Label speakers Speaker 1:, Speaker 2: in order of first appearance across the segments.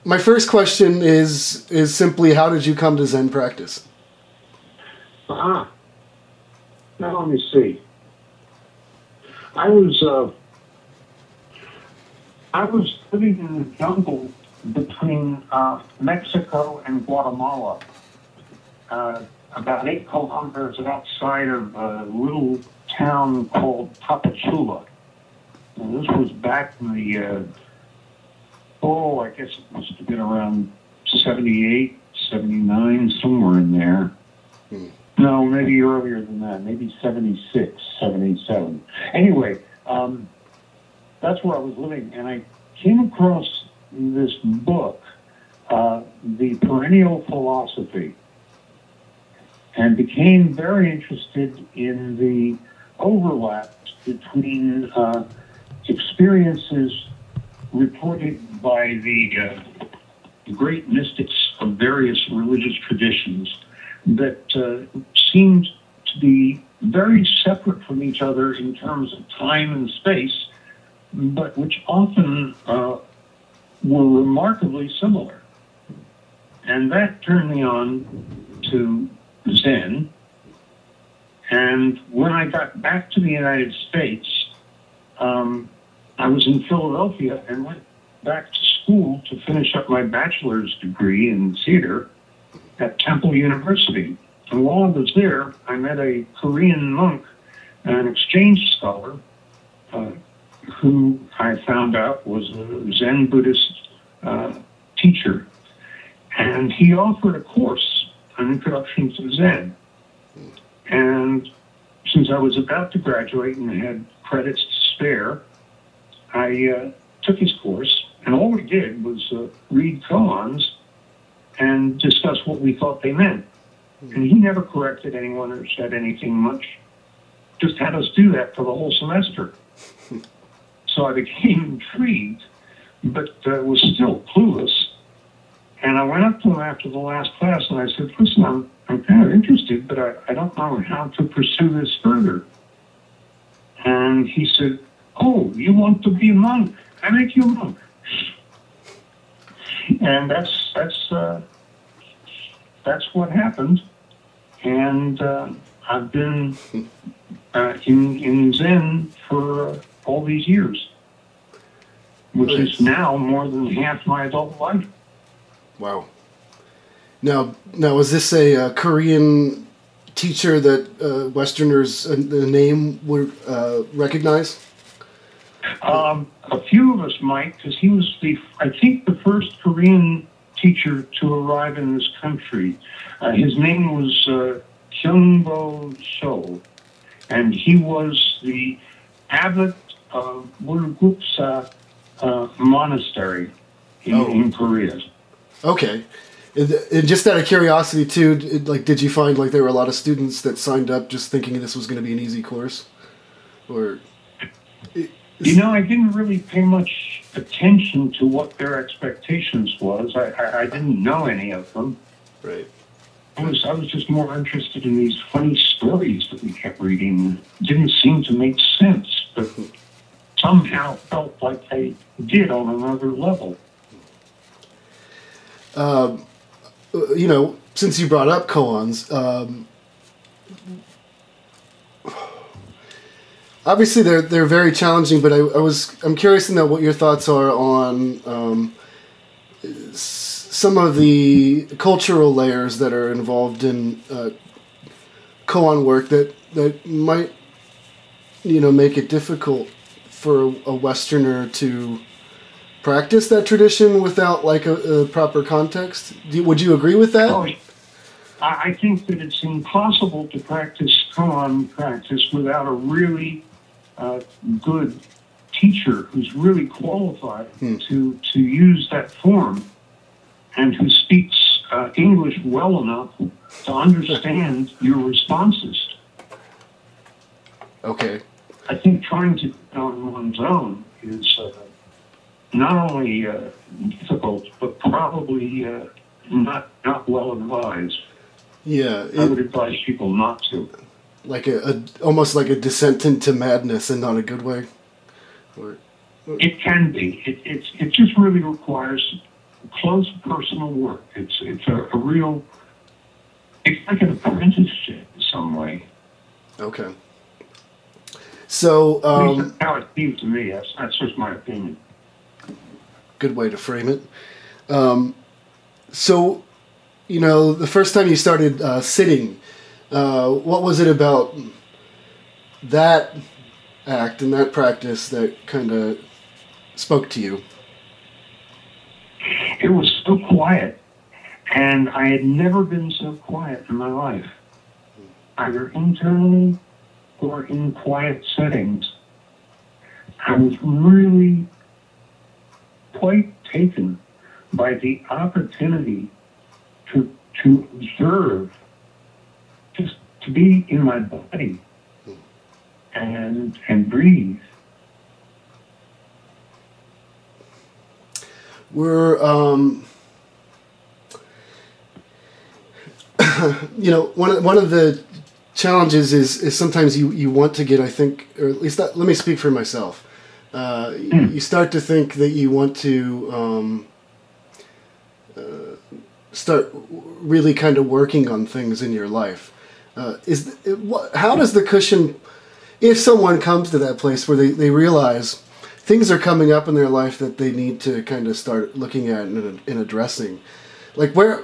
Speaker 1: my first question is simply, how did you come to Zen practice?
Speaker 2: Now let me see. I was living in the jungle between Mexico and Guatemala, about 8 kilometers outside of a little town called Tapachula. And this was back in the, I guess it must have been around 78, 79, somewhere in there. No, maybe earlier than that, maybe 76, 77. Anyway, that's where I was living, and I came across this book, The Perennial Philosophy, and became very interested in the overlaps between experiences reported by the great mystics of various religious traditions that seemed to be very separate from each other in terms of time and space, but which often were remarkably similar. And that turned me on to Zen. And when I got back to the United States, I was in Philadelphia and went back to school to finish up my bachelor's degree in theater at Temple University. And while I was there, I met a Korean monk, an exchange scholar, who I found out was a Zen Buddhist teacher. And he offered a course, an introduction to Zen. And since I was about to graduate and had credits to spare, I took his course, and all we did was read koans and discuss what we thought they meant. And he never corrected anyone or said anything much, just had us do that for the whole semester. So I became intrigued, but was still clueless. And I went up to him after the last class and I said, listen, I'm kind of interested, but I don't know how to pursue this further. And he said, oh, you want to be a monk? I make you a monk. And that's what happened. And I've been in Zen for all these years, which is now more than half my adult life.
Speaker 1: Wow. Now, is this a Korean teacher that Westerners the name would recognize?
Speaker 2: A few of us might, because he was I think the first Korean teacher to arrive in this country. His name was Kyungbo Sho, and he was the abbot of Bulguksa monastery in Korea.
Speaker 1: Okay. And just out of curiosity, too, did you find there were a lot of students that signed up just thinking this was going to be an easy course? Or...
Speaker 2: I didn't really pay much attention to what their expectations was. I didn't know any of them.
Speaker 1: Right.
Speaker 2: I was just more interested in these funny stories that we kept reading. Didn't seem to make sense, but somehow felt like they did on another level.
Speaker 1: Since you brought up koans, obviously they're very challenging, but I'm curious to know what your thoughts are on some of the cultural layers that are involved in koan work that might make it difficult for a Westerner to practice that tradition without a proper context. Would you agree with that?
Speaker 2: Oh, I think that it's impossible to practice koan practice without a really good teacher who's really qualified to use that form and who speaks English well enough to understand your responses.
Speaker 1: Okay.
Speaker 2: I think trying to do it on one's own is not only difficult, but probably not well advised.
Speaker 1: Yeah.
Speaker 2: I would advise people not to.
Speaker 1: Almost like a descent into madness, and not a good way.
Speaker 2: It can be. It just really requires close personal work. It's a real, it's like an apprenticeship in some way.
Speaker 1: Okay. So,
Speaker 2: that's how it seems to me. That's just my opinion.
Speaker 1: Good way to frame it. So, you know, the first time you started sitting, what was it about that act and that practice that kind of spoke to you?
Speaker 2: It was so quiet, and I had never been so quiet in my life, either internally or in quiet settings. I was really quite taken by the opportunity to observe, just to be in my body and breathe.
Speaker 1: We're, you know, one of the challenges is sometimes you want to get, I think, or at least let me speak for myself. You start to think that you want to start really kind of working on things in your life. How does the cushion, if someone comes to that place where they realize things are coming up in their life that they need to kind of start looking at and addressing, like, where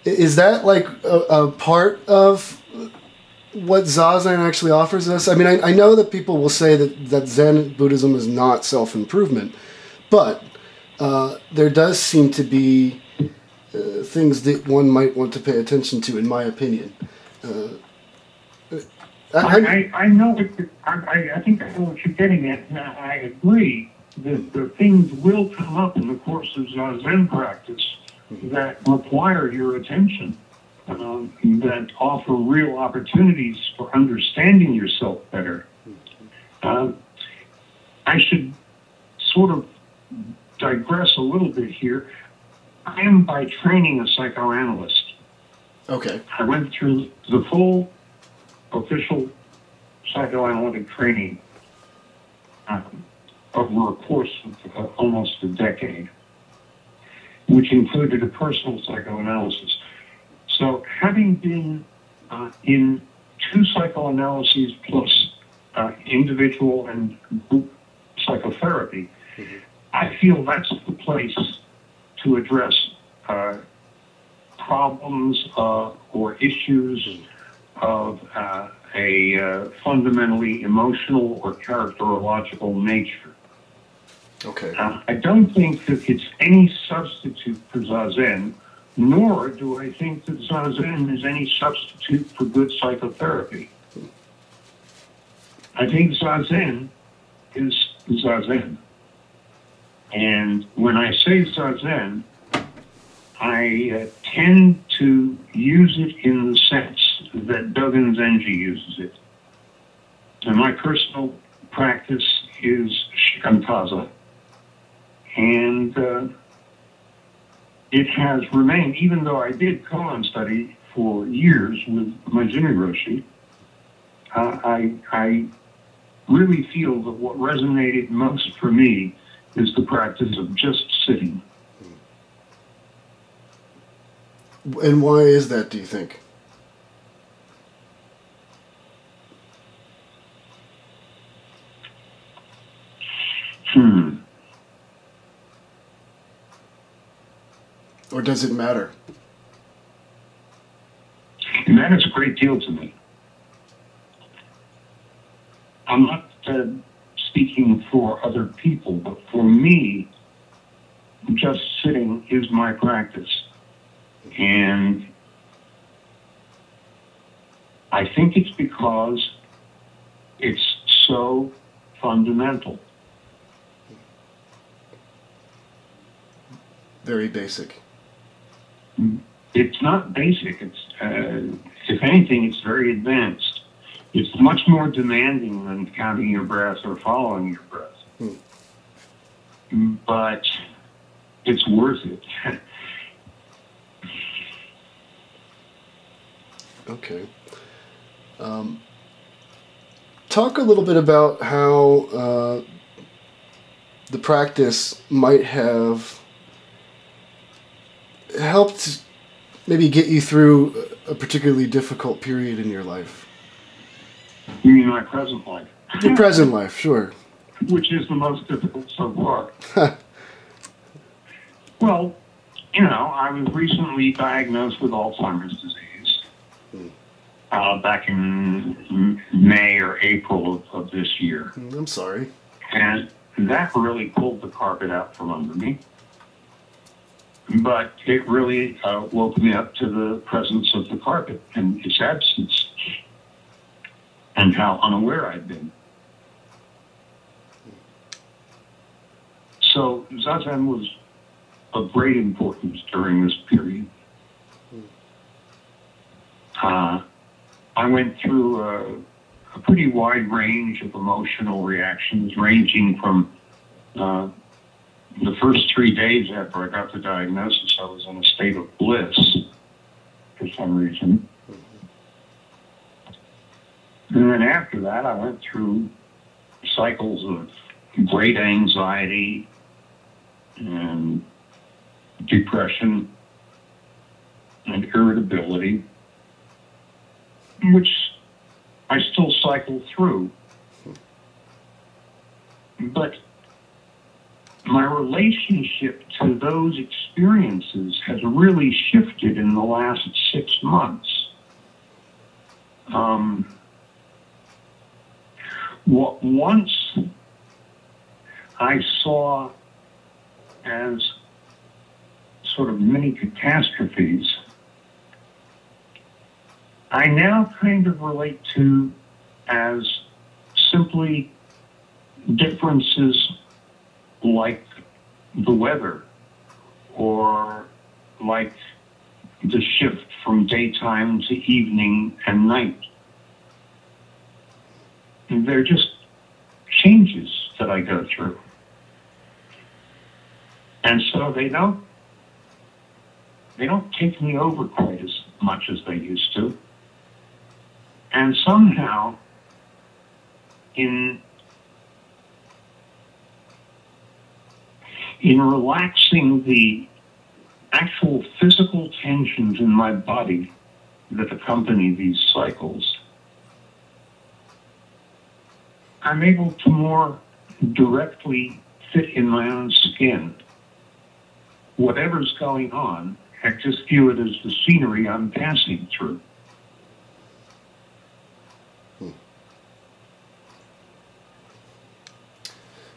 Speaker 1: is that, like a part of what Zazen actually offers us? I mean, I know that people will say that Zen Buddhism is not self-improvement, but there does seem to be things that one might want to pay attention to, in my opinion.
Speaker 2: I know I think I know what you're getting at, and I agree that the things will come up in the course of Zazen practice that require your attention, that offer real opportunities for understanding yourself better. I should sort of digress a little bit here. I am by training a psychoanalyst.
Speaker 1: Okay.
Speaker 2: I went through the full official psychoanalytic training over a course of almost a decade, which included a personal psychoanalysis. So having been in 2 psychoanalyses plus individual and group psychotherapy, I feel that's the place to address problems or issues of a fundamentally emotional or characterological nature.
Speaker 1: Okay.
Speaker 2: I don't think that it's any substitute for Zazen, nor do I think that Zazen is any substitute for good psychotherapy. I think Zazen is Zazen. And when I say Zazen, I tend to use it in the sense that Dogen Zenji uses it. And my personal practice is shikantaza. And it has remained, even though I did Kōan study for years with Maezumi Roshi, I really feel that what resonated most for me is the practice of just sitting.
Speaker 1: And why is that, do you think? Or does it matter?
Speaker 2: It matters a great deal to me. I'm not speaking for other people, but for me, just sitting is my practice. And I think it's because it's so fundamental.
Speaker 1: Very basic.
Speaker 2: It's not basic. It's, if anything, it's very advanced. It's much more demanding than counting your breath or following your breath. But it's worth it.
Speaker 1: Okay. Talk a little bit about how the practice might have helped maybe get you through a particularly difficult period in your life?
Speaker 2: You mean my present life?
Speaker 1: Your present life, sure.
Speaker 2: Which is the most difficult so far. Well, I was recently diagnosed with Alzheimer's disease back in May or April of this year.
Speaker 1: I'm sorry.
Speaker 2: And that really pulled the carpet out from under me. But it really woke me up to the presence of the carpet and its absence and how unaware I'd been. So Zazen was of great importance during this period. I went through a pretty wide range of emotional reactions, ranging from the first 3 days after I got the diagnosis, I was in a state of bliss for some reason. And then after that, I went through cycles of great anxiety and depression and irritability, which I still cycle through. But my relationship to those experiences has really shifted in the last 6 months. What once I saw as sort of mini catastrophes, I now kind of relate to as simply differences like the weather, or like the shift from daytime to evening and night. And they're just changes that I go through. And so they don't take me over quite as much as they used to. And somehow, in relaxing the actual physical tensions in my body that accompany these cycles, I'm able to more directly fit in my own skin. Whatever's going on, I just view it as the scenery I'm passing through.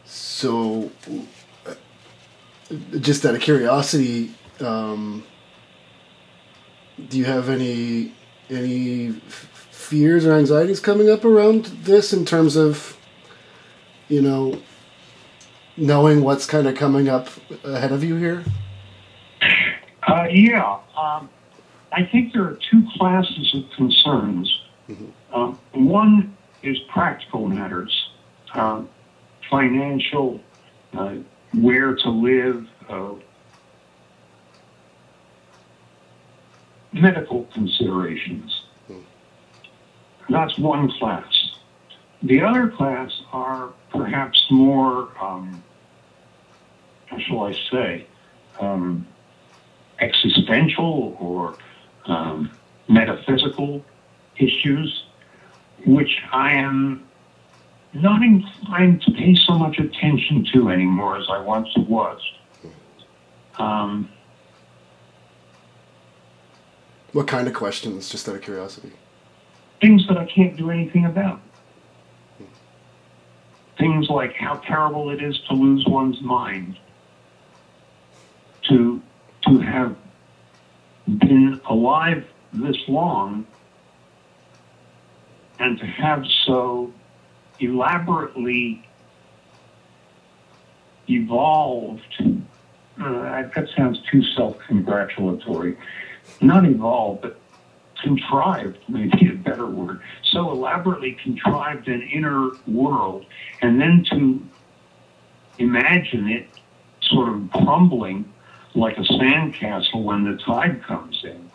Speaker 1: So, just out of curiosity, do you have any fears or anxieties coming up around this in terms of, knowing what's kind of coming up ahead of you here?
Speaker 2: Yeah. I think there are 2 classes of concerns. Mm-hmm. One is practical matters, financial, where to live, medical considerations. That's one class. The other class are perhaps more, how shall I say, existential or metaphysical issues, which I am not inclined to pay so much attention to anymore as I once was.
Speaker 1: What kind of questions, just out of curiosity?
Speaker 2: Things that I can't do anything about. Things like how terrible it is to lose one's mind, to have been alive this long and to have so elaborately evolved, that sounds too self-congratulatory, not evolved, but contrived, maybe a better word, so elaborately contrived an inner world, and then to imagine it sort of crumbling like a sandcastle when the tide comes in.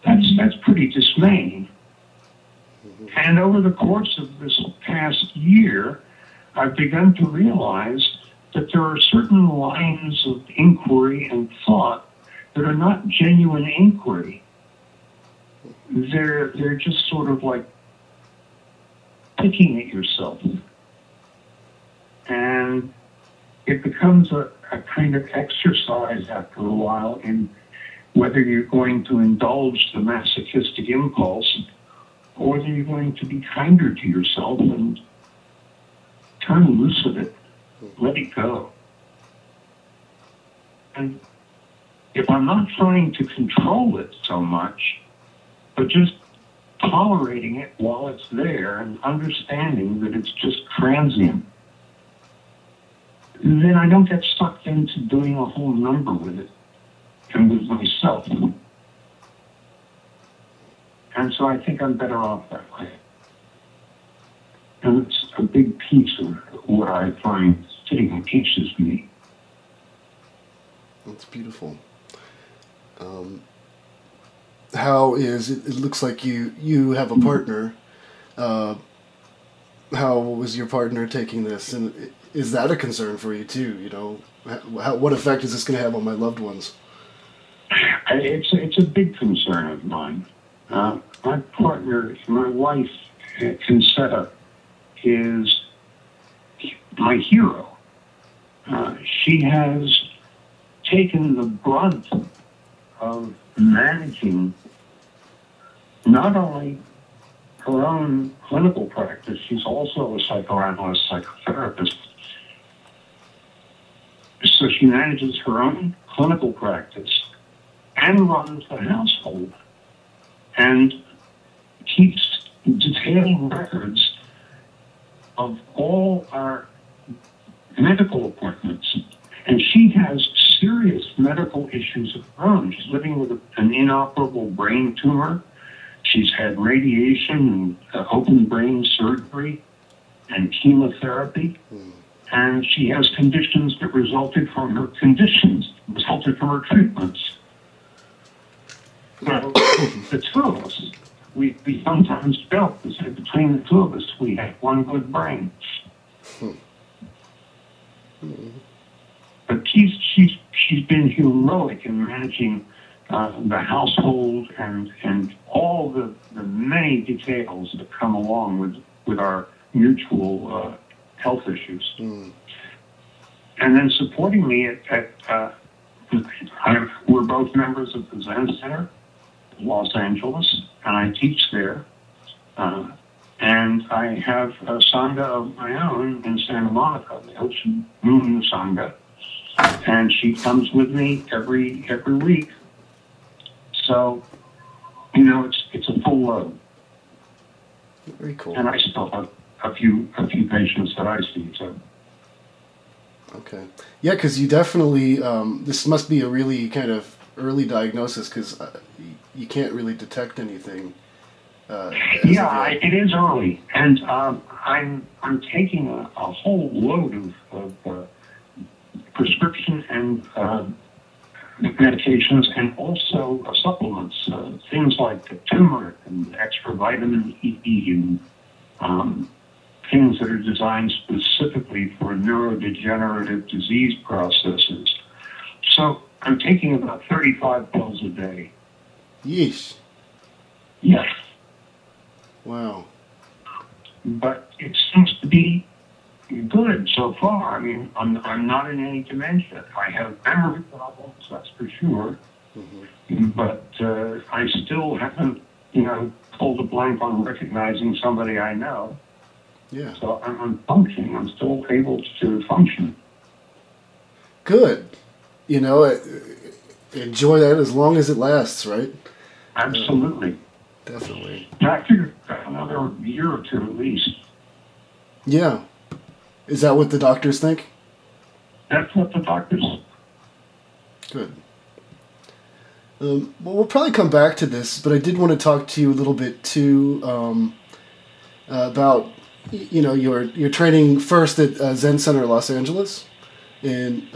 Speaker 2: That's pretty dismaying. And over the course of this past year, I've begun to realize that there are certain lines of inquiry and thought that are not genuine inquiry. They're just sort of like picking at yourself. And it becomes a kind of exercise after a while in whether you're going to indulge the masochistic impulse or whether you're going to be kinder to yourself and turn loose of it, let it go. And if I'm not trying to control it so much, but just tolerating it while it's there and understanding that it's just transient, then I don't get sucked into doing a whole number with it and with myself. And so I think I'm better off that way. And it's a big piece of what I find sitting teaches me.
Speaker 1: That's beautiful. How is it? It looks like you have a partner. How was your partner taking this, and is that a concern for you too? You know, what effect is this going to have on my loved ones?
Speaker 2: It's a big concern of mine. My partner, my wife, Concetta, is my hero. She has taken the brunt of managing not only her own clinical practice, she's also a psychoanalyst, psychotherapist. So she manages her own clinical practice and runs the household and keeps detailed records of all our medical appointments. And she has serious medical issues of her own. She's living with an inoperable brain tumor. She's had radiation and open brain surgery and chemotherapy. And she has conditions that resulted from her treatments. So the two of us, we sometimes joke and say between the two of us, we have one good brain. But she's been heroic in managing the household and all the many details that come along with our mutual health issues. And then supporting me we're both members of the Zen Center, Los Angeles, and I teach there. And I have a Sangha of my own in Santa Monica, the Ocean Moon Sangha. And she comes with me every week. So, you know, it's a full load.
Speaker 1: Very cool.
Speaker 2: And I still have a few patients that I see, so.
Speaker 1: Okay. Yeah, because you definitely, this must be a really kind of early diagnosis because you can't really detect anything.
Speaker 2: It is early. And I'm taking a whole load of prescription and medications and also supplements, things like turmeric and extra vitamin E and things that are designed specifically for neurodegenerative disease processes. So I'm taking about 35 pills a day.
Speaker 1: Yeesh.
Speaker 2: Yes.
Speaker 1: Wow.
Speaker 2: But it seems to be good so far. I mean, I'm not in any dementia. I have memory problems, that's for sure. But I still haven't, pulled a blank on recognizing somebody I know.
Speaker 1: Yeah.
Speaker 2: So I'm functioning. I'm still able to function.
Speaker 1: Good. Enjoy that as long as it lasts, right?
Speaker 2: Absolutely.
Speaker 1: Definitely.
Speaker 2: I figured another year or two at least.
Speaker 1: Yeah. Is that what the doctors think?
Speaker 2: That's what the doctors think.
Speaker 1: Good. Well, we'll probably come back to this, but I did want to talk to you a little bit too about your training first at Zen Center, Los Angeles, and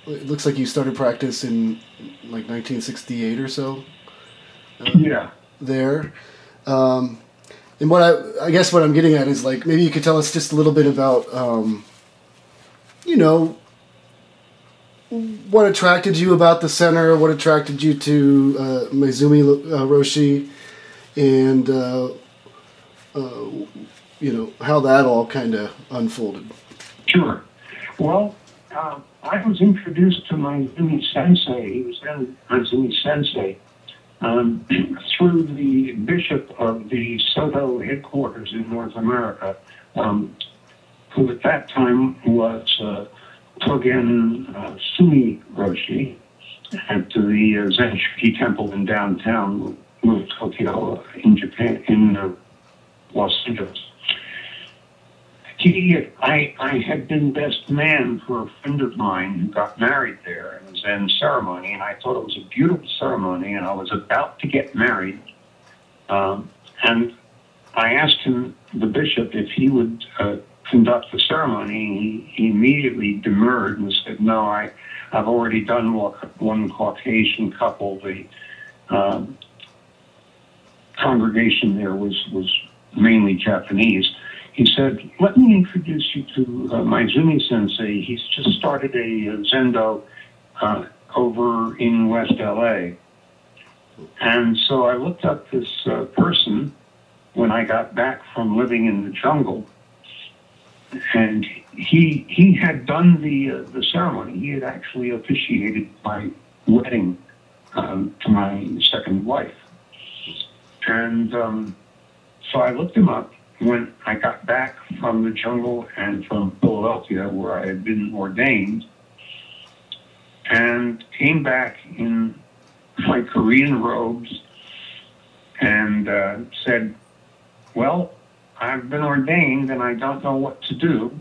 Speaker 1: it looks like you started practice in like 1968 or so. There. And what I guess what I'm getting at is like maybe you could tell us just a little bit about what attracted you about the center? What attracted you to Maezumi Roshi, and how that all kind of unfolded?
Speaker 2: Sure. Well, I was introduced to Maezumi Sensei. He was then Maezumi Sensei through the bishop of the Soto headquarters in North America, who at that time was Togen Sumi Roshi at the Zen Temple in downtown Tokyo in Japan, in Los Angeles. I had been best man for a friend of mine who got married there in a Zen ceremony, and I thought it was a beautiful ceremony, and I was about to get married. And I asked him, the bishop, if he would conduct the ceremony. He immediately demurred and said, no, I've already done one Caucasian couple. The congregation there was mainly Japanese. He said, let me introduce you to Maezumi Sensei. He's just started a Zendo over in West LA. And so I looked up this person when I got back from living in the jungle. And he had done the ceremony. He had actually officiated my wedding to my second wife. And so I looked him up when I got back from the jungle and from Philadelphia, where I had been ordained, and came back in my Korean robes and said, well, I've been ordained and I don't know what to do.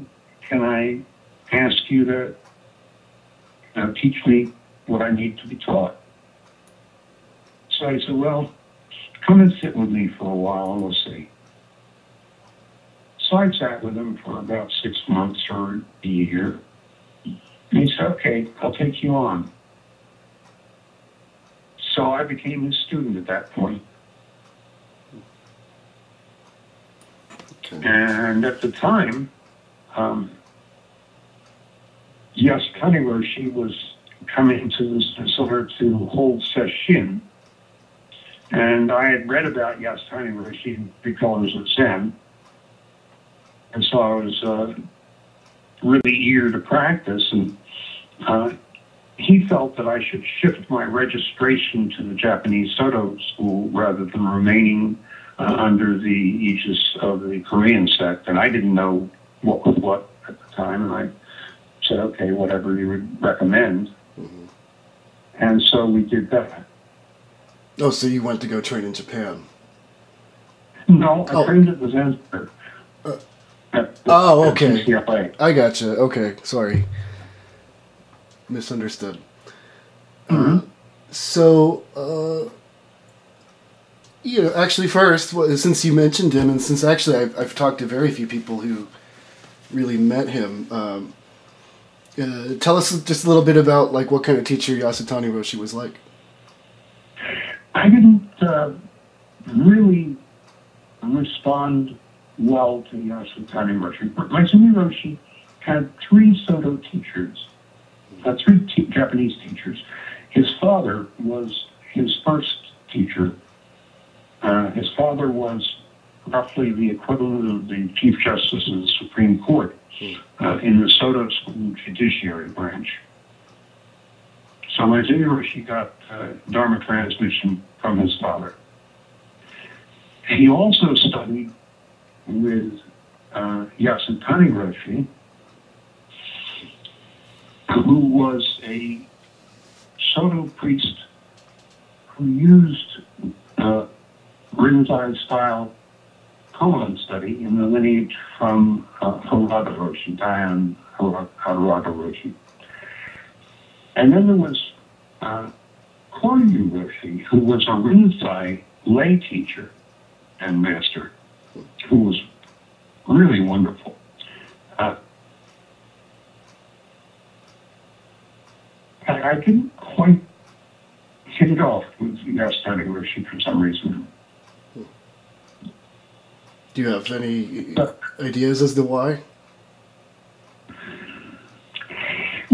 Speaker 2: Can I ask you to teach me what I need to be taught? So I said, well, come and sit with me for a while and we'll see. So I sat with him for about 6 months or a year. And he said, okay, I'll take you on. So I became his student at that point. Okay. And at the time, Yasutani Roshi was coming to the center to hold sesshin. And I had read about Yasutani Roshi, 3 Pillars of Zen. And so I was really eager to practice, and he felt that I should shift my registration to the Japanese Soto school rather than remaining under the aegis of the Korean sect. And I didn't know what was what at the time, and I said, okay, whatever you would recommend. Mm-hmm. And so we did that.
Speaker 1: Oh, so you went to go train in Japan?
Speaker 2: No, I trained at the Zen Center.
Speaker 1: Okay.
Speaker 2: ZCLA.
Speaker 1: I gotcha. Okay, sorry. Misunderstood.
Speaker 2: Mm-hmm.
Speaker 1: Actually first, since you mentioned him, and since actually I've talked to very few people who really met him, tell us just a little bit about like what kind of teacher Yasutani Roshi was like.
Speaker 2: I didn't really respond well to Yasutani Roshi. Maezumi Roshi had 3 Soto teachers, 3 Japanese teachers. His father was his first teacher. His father was roughly the equivalent of the Chief Justice of the Supreme Court in the Soto School Judiciary branch. So Maezumi Roshi got Dharma transmission from his father. He also studied with Yasutani Roshi, who was a Soto priest who used Rinzai-style Kōan study in the lineage from Harada Roshi, Dian Harada Roshi. And then there was Kōan Roshi, who was a Rinzai lay teacher and master, who was really wonderful. I didn't quite hit it off with Yasutani Roshi for some reason.
Speaker 1: Do you have any ideas as to why?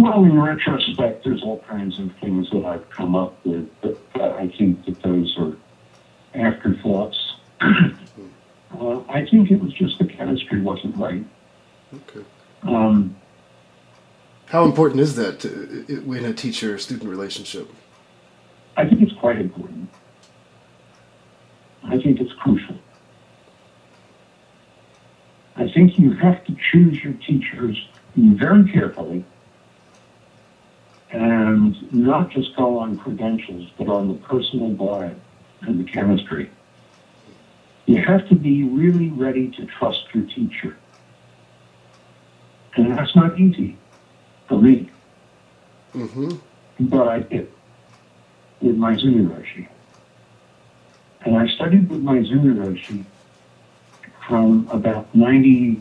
Speaker 2: Well, in retrospect, there's all kinds of things that I've come up with, but I think that those are afterthoughts. I think it was just the chemistry wasn't right.
Speaker 1: Okay. How important is that in a teacher-student relationship?
Speaker 2: I think it's quite important. I think it's crucial. I think you have to choose your teachers very carefully and not just go on credentials, but on the personal vibe and the chemistry. You have to be really ready to trust your teacher. And that's not easy for me.
Speaker 1: Mm-hmm.
Speaker 2: But I did with Maezumi Roshi. And I studied with Maezumi Roshi from about 90,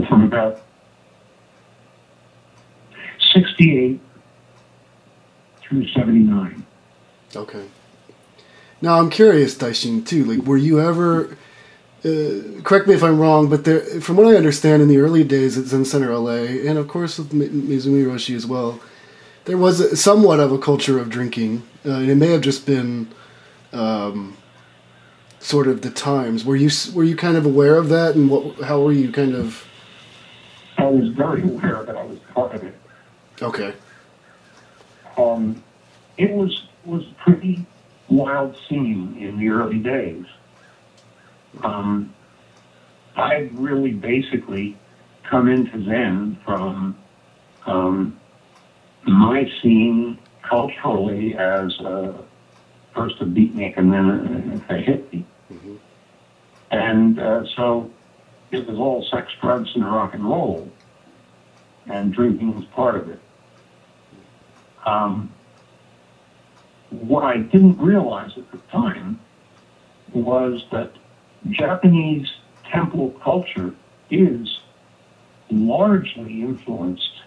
Speaker 2: from about 68 through 79.
Speaker 1: Okay. Now I'm curious, Daishin, too. Like, were you ever? Correct me if I'm wrong, but there, from what I understand, in the early days at Zen Center LA, and of course with Maezumi Roshi as well, there was somewhat of a culture of drinking, and it may have just been sort of the times. Were you kind of aware of that, and how were you kind of?
Speaker 2: I was very aware of it. I was part of it.
Speaker 1: Okay.
Speaker 2: It was a pretty wild scene in the early days. I really basically come into Zen from my scene culturally as first a beatnik and then a hippie.
Speaker 1: Mm-hmm.
Speaker 2: And so it was all sex, drugs, and rock and roll, and drinking was part of it. What I didn't realize at the time was that Japanese temple culture is largely influenced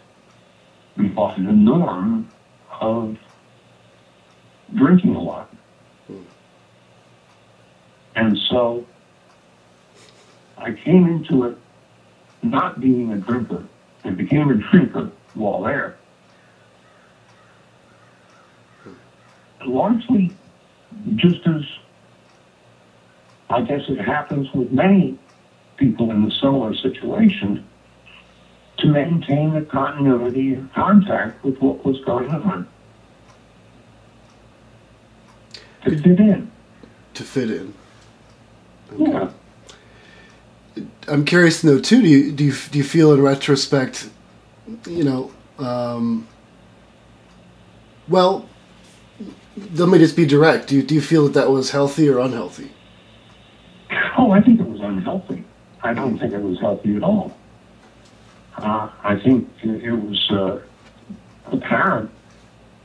Speaker 2: by the norm of drinking a lot. And so I came into it not being a drinker and became a drinker while there. Largely just as I guess it happens with many people in the similar situation, to maintain the continuity of contact with what was going on. To fit in.
Speaker 1: To fit in. Okay.
Speaker 2: Yeah.
Speaker 1: I'm curious to know too. Do you feel in retrospect, well, let me just be direct. Do you feel that was healthy or unhealthy?
Speaker 2: Oh, I think it was unhealthy. I don't think it was healthy at all. I think it was apparent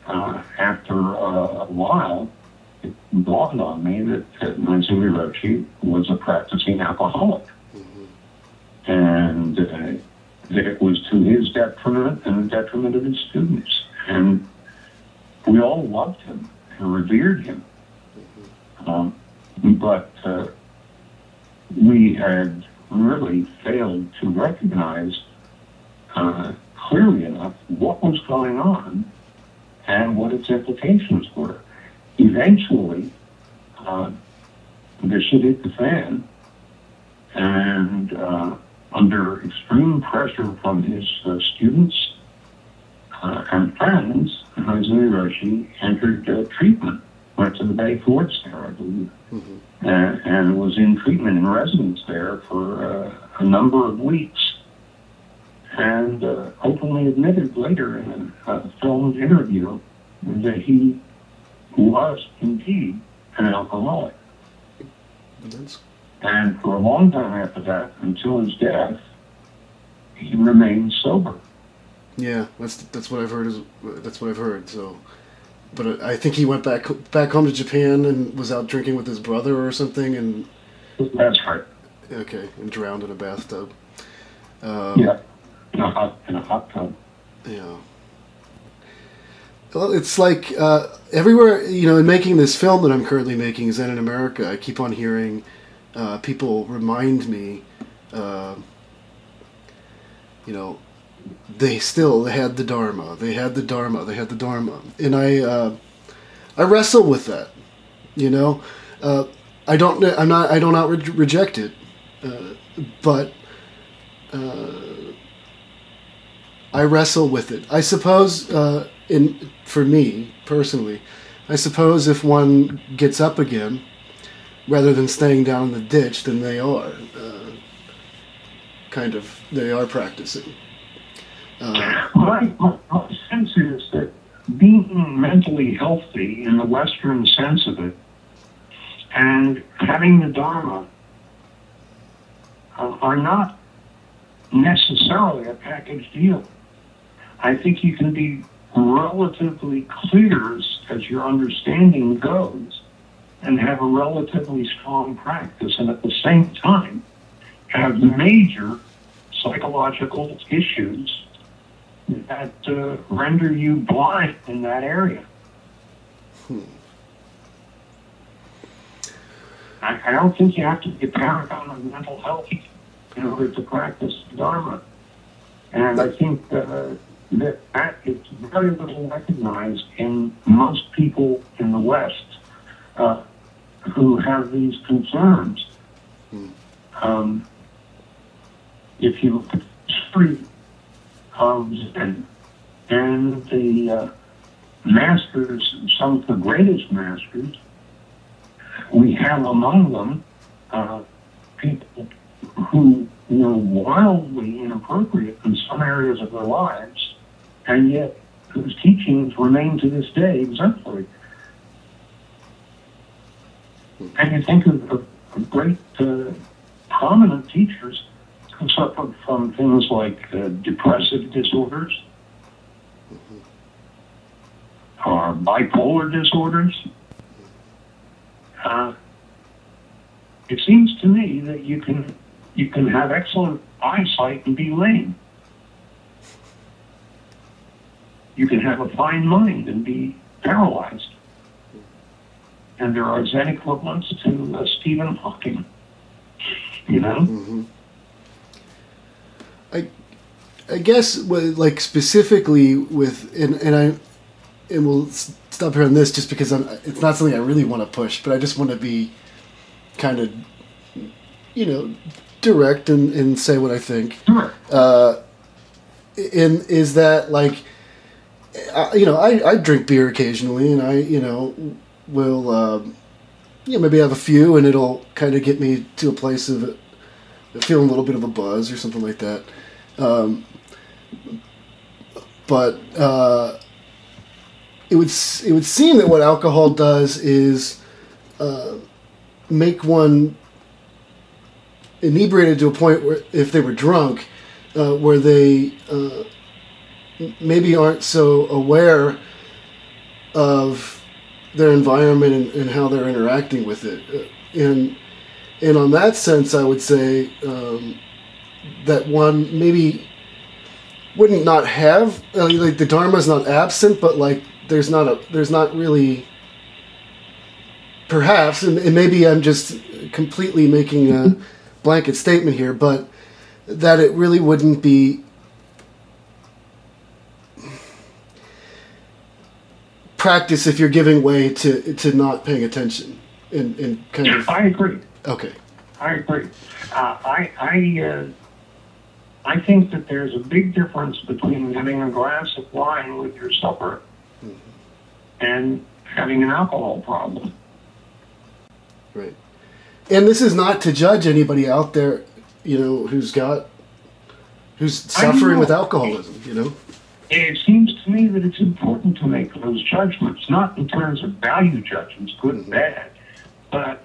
Speaker 2: after a while. It dawned on me that Maezumi Roshi was a practicing alcoholic. Mm-hmm. And that it was to his detriment and the detriment of his students. And we all loved him and revered him. Mm-hmm. But we had really failed to recognize clearly enough what was going on and what its implications were. Eventually, the shit hit the fan, and under extreme pressure from his students and friends, Maezumi Roshi entered treatment, went to the Bay Forts there, I believe, mm-hmm. and was in treatment in residence there for a number of weeks, and openly admitted later in a filmed interview that he was indeed an alcoholic. And for a long time after that, until his death, he remained sober.
Speaker 1: Yeah, that's what I've heard. That's what I've heard. So, but I think he went back home to Japan and was out drinking with his brother or something, and
Speaker 2: that's right.
Speaker 1: Okay, and drowned in a bathtub.
Speaker 2: Yeah, in a hot tub.
Speaker 1: Yeah. Well, it's like everywhere, in making this film that I'm currently making, Zen in America, I keep on hearing people remind me you know, they had the Dharma. They had the Dharma. They had the Dharma. And I wrestle with that. You know, I don't reject it, but I wrestle with it. I suppose, for me personally, I suppose if one gets up again, rather than staying down in the ditch, then they are practicing.
Speaker 2: My sense is that being mentally healthy in the Western sense of it, and having the Dharma are not necessarily a package deal. I think you can be relatively clear as your understanding goes and have a relatively strong practice, and at the same time have major psychological issues that render you blind in that area. I don't think you have to be a paragon of mental health in order to practice Dharma. And I think that is very little recognized in most people in the West who have these concerns. If you look at the history of Zen and the masters, some of the greatest masters, we have among them people who were wildly inappropriate in some areas of their lives, and yet whose teachings remain to this day exemplary. And you think of great prominent teachers who suffered from things like depressive disorders or bipolar disorders. It seems to me that you can have excellent eyesight and be lame. You can have a fine mind and be paralyzed. And there are Zen equivalents to Stephen Hawking. You know?
Speaker 1: Mm-hmm. I guess, like, specifically with, and we'll stop here on this just because it's not something I really want to push, but I just want to be kind of, direct and say what I think.
Speaker 2: Sure.
Speaker 1: And is that, like, I drink beer occasionally, and I, will, maybe have a few, and it'll kind of get me to a place of feeling a little bit of a buzz or something like that. But it would seem that what alcohol does is make one inebriated to a point where, if they were drunk, where they maybe aren't so aware of their environment and how they're interacting with it. And on that sense, I would say that one maybe wouldn't not have, like, the Dharma is not absent, but, like, there's not really, perhaps, and maybe I'm just completely making a blanket statement here, but that it really wouldn't be practice if you're giving way to not paying attention and kind of.
Speaker 2: I agree.
Speaker 1: Okay.
Speaker 2: I agree. I think that there's a big difference between having a glass of wine with your supper and having an alcohol problem.
Speaker 1: Right. And this is not to judge anybody out there, who's suffering with alcoholism,
Speaker 2: It seems to me that it's important to make those judgments, not in terms of value judgments, good and bad, but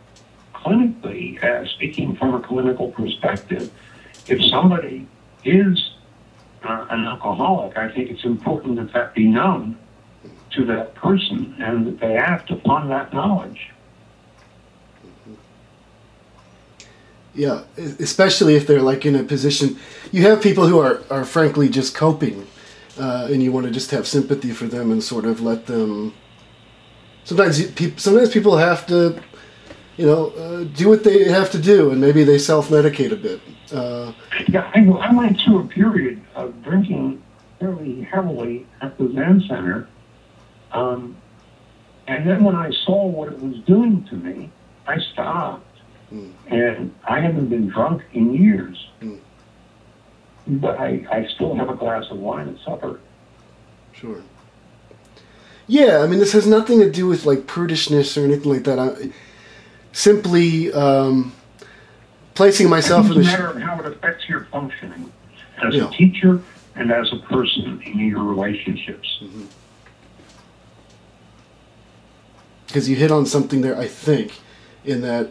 Speaker 2: clinically, speaking from a clinical perspective, if somebody is an alcoholic, I think it's important that that be known to that person and that they act upon that knowledge.
Speaker 1: Yeah, especially if they're, like, in a position. You have people who are frankly just coping, and you want to just have sympathy for them and sort of let them. Sometimes people have to do what they have to do, and maybe they self-medicate a bit.
Speaker 2: Yeah, I went through a period of drinking fairly heavily at the Zen Center, and then when I saw what it was doing to me, I stopped. And I haven't been drunk in years, but I still have a glass of wine at supper.
Speaker 1: Sure. Yeah, I mean, this has nothing to do with like prudishness or anything like that. Simply placing myself in the...
Speaker 2: It's a matter of how it affects your functioning as a teacher and as a person in your relationships.
Speaker 1: Because you hit on something there, I think, in that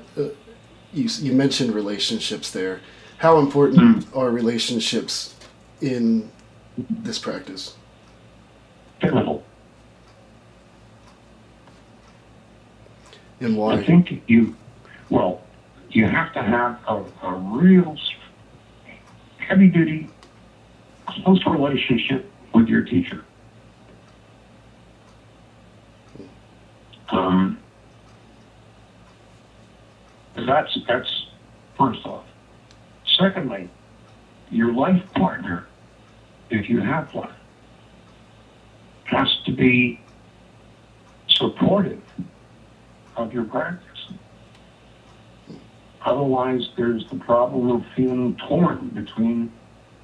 Speaker 1: you mentioned relationships there. How important are relationships in this practice?
Speaker 2: Pivotal.
Speaker 1: And why?
Speaker 2: I think you have to have a real heavy-duty, close relationship with your teacher. That's first off. Secondly, your life partner, if you have one, has to be supportive of your practice. Otherwise, there's the problem of feeling torn between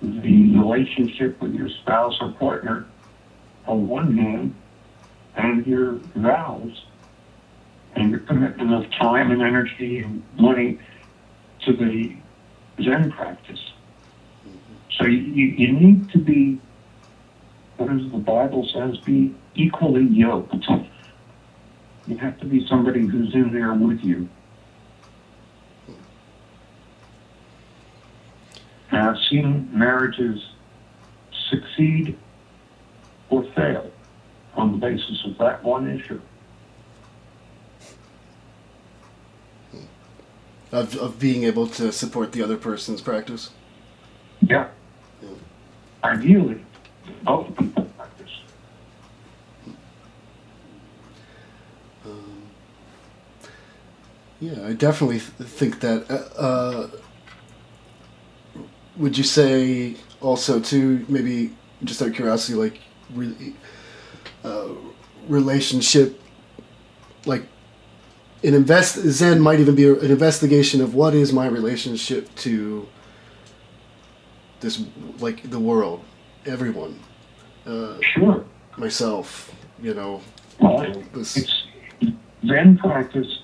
Speaker 2: the relationship with your spouse or partner on one hand and your vows and your commitment of time and energy and money to the Zen practice. So you need to be, what does the Bible says, be equally yoked. You have to be somebody who's in there with you. And I've seen marriages succeed or fail on the basis of that one issue.
Speaker 1: Of being able to support the other person's practice?
Speaker 2: Yeah. Ideally, both people practice.
Speaker 1: Yeah, I definitely think that. Would you say also too, maybe just out of curiosity, like relationship, like Zen might even be an investigation of what is my relationship to this, like the world, everyone,
Speaker 2: Sure.
Speaker 1: myself,
Speaker 2: Well, it's Zen practice,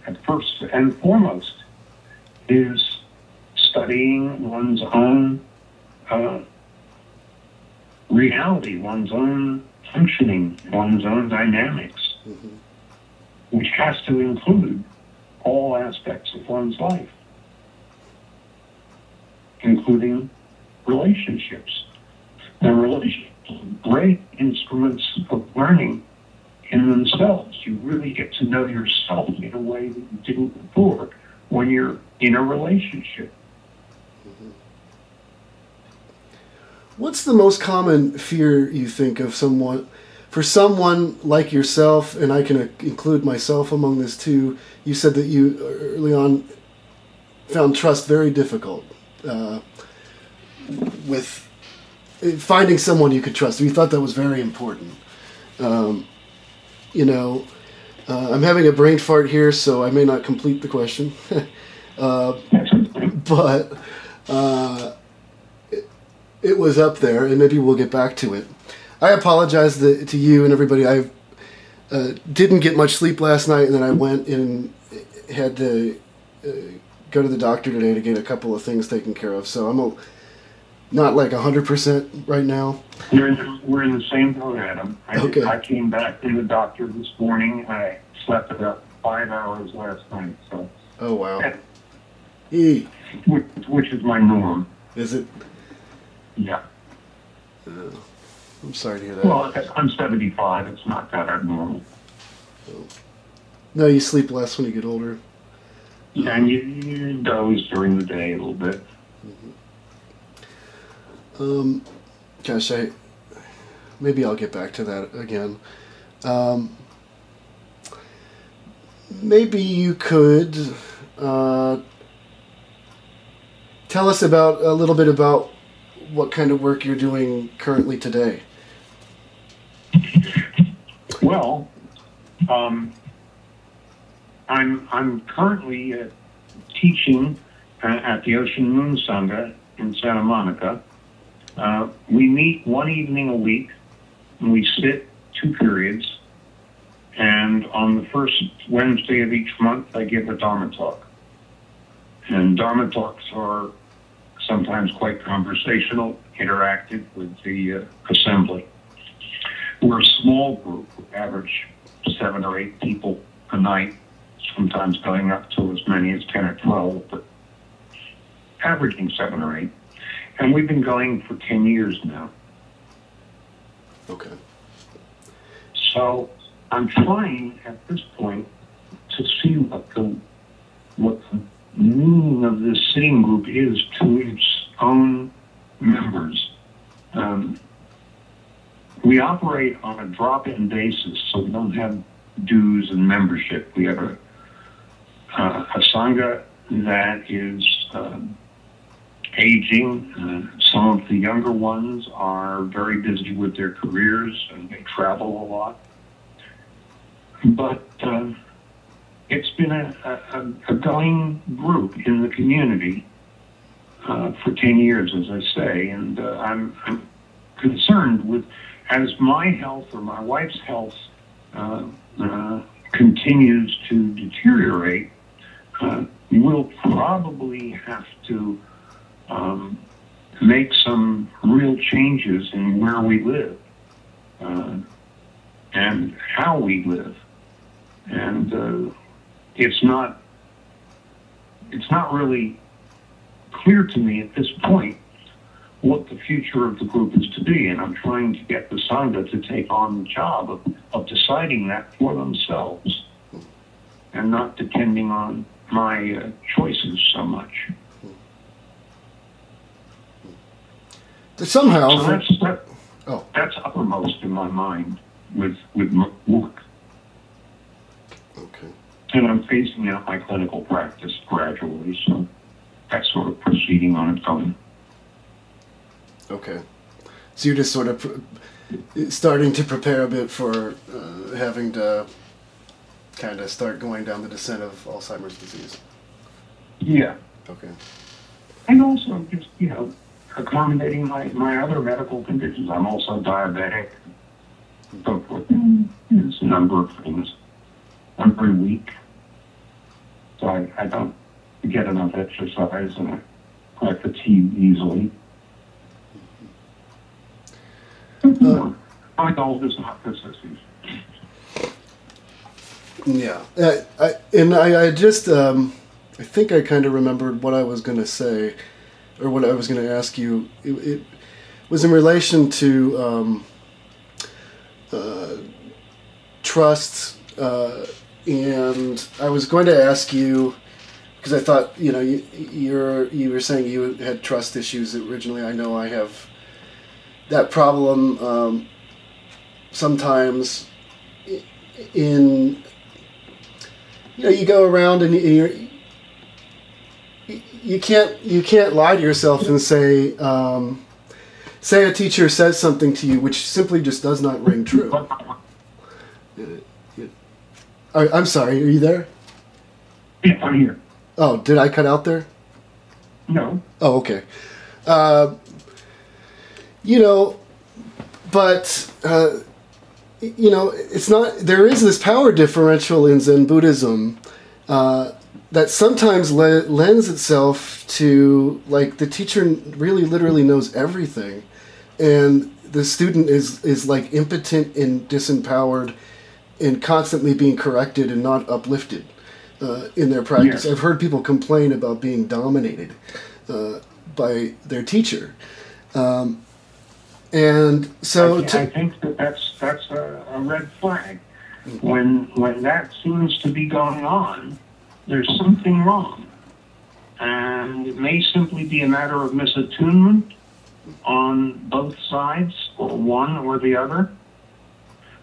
Speaker 2: at first and foremost, is studying one's own reality, one's own functioning, one's own dynamics, which has to include all aspects of one's life, including relationships. And relationships are great instruments of learning in themselves. You really get to know yourself in a way that you didn't before when you're in a relationship.
Speaker 1: What's the most common fear you think of for someone like yourself, and I can include myself among this too? You said that you early on found trust very difficult with finding someone you could trust. You thought that was very important. I'm having a brain fart here, so I may not complete the question. But it was up there, and maybe we'll get back to it. I apologize to you and everybody. I didn't get much sleep last night, and then I went and had to go to the doctor today to get a couple of things taken care of. So I'm not like 100% right now.
Speaker 2: We're in the same boat, Adam.
Speaker 1: Okay.
Speaker 2: I came back from the doctor this morning. I slept about 5 hours last night. So.
Speaker 1: Oh, wow.
Speaker 2: Which is my norm.
Speaker 1: Is it?
Speaker 2: Yeah.
Speaker 1: I'm sorry to hear that.
Speaker 2: Well, I'm 75. It's not that abnormal.
Speaker 1: No, you sleep less when you get older.
Speaker 2: Yeah, and you doze during the day a little bit.
Speaker 1: Gosh, maybe I'll get back to that again. maybe you could tell us about a little bit about what kind of work you're doing currently today.
Speaker 2: Well, I'm currently teaching at the Ocean Moon Sangha in Santa Monica. We meet one evening a week, and we sit 2 periods. And on the first Wednesday of each month, I give a Dharma talk. And Dharma talks are sometimes quite conversational, interactive with the assembly. We're a small group, average 7 or 8 people a night, sometimes going up to as many as 10 or 12, but averaging 7 or 8. And we've been going for 10 years now.
Speaker 1: Okay.
Speaker 2: So I'm trying at this point to see what the meaning of this sitting group is to its own members. We operate on a drop-in basis, so we don't have dues and membership. We have a sangha that is aging. Some of the younger ones are very busy with their careers and they travel a lot. But it's been a going group in the community for 10 years, as I say, and I'm concerned with, as my health or my wife's health continues to deteriorate, we'll probably have to make some real changes in where we live and how we live. And it's not really clear to me at this point what the future of the group is to be, and I'm trying to get the Sangha to take on the job of deciding that for themselves and not depending on my choices so much.
Speaker 1: Somehow,
Speaker 2: so that's uppermost in my mind with work.
Speaker 1: Okay.
Speaker 2: And I'm phasing out my clinical practice gradually, so that's sort of proceeding on its own.
Speaker 1: Okay. So you're just sort of starting to prepare a bit for having to kind of start going down the descent of Alzheimer's disease.
Speaker 2: Yeah.
Speaker 1: Okay. And
Speaker 2: also just, accommodating my other medical conditions. I'm also diabetic, and so forth. There's a number of things. I'm very weak, so I don't get enough exercise, and I fatigue easily. My goal is not persistence.
Speaker 1: Yeah, I just I think I kind of remembered what I was going to say, or what I was going to ask you. It was in relation to trust, and I was going to ask you, because I thought you were saying you had trust issues originally. I know I have that problem sometimes. In you go around and you can't lie to yourself and say a teacher says something to you which simply just does not ring true. I'm sorry, are you there?
Speaker 2: Yeah, I'm here.
Speaker 1: Oh, did I cut out there?
Speaker 2: No.
Speaker 1: Oh, okay. But it's not. There is this power differential in Zen Buddhism that sometimes lends itself to, like, the teacher really literally knows everything, and the student is like impotent and disempowered and constantly being corrected and not uplifted in their practice. Yes. I've heard people complain about being dominated by their teacher. And so
Speaker 2: I think that's a red flag. When that seems to be going on, there's something wrong. And it may simply be a matter of misattunement on both sides, or one or the other.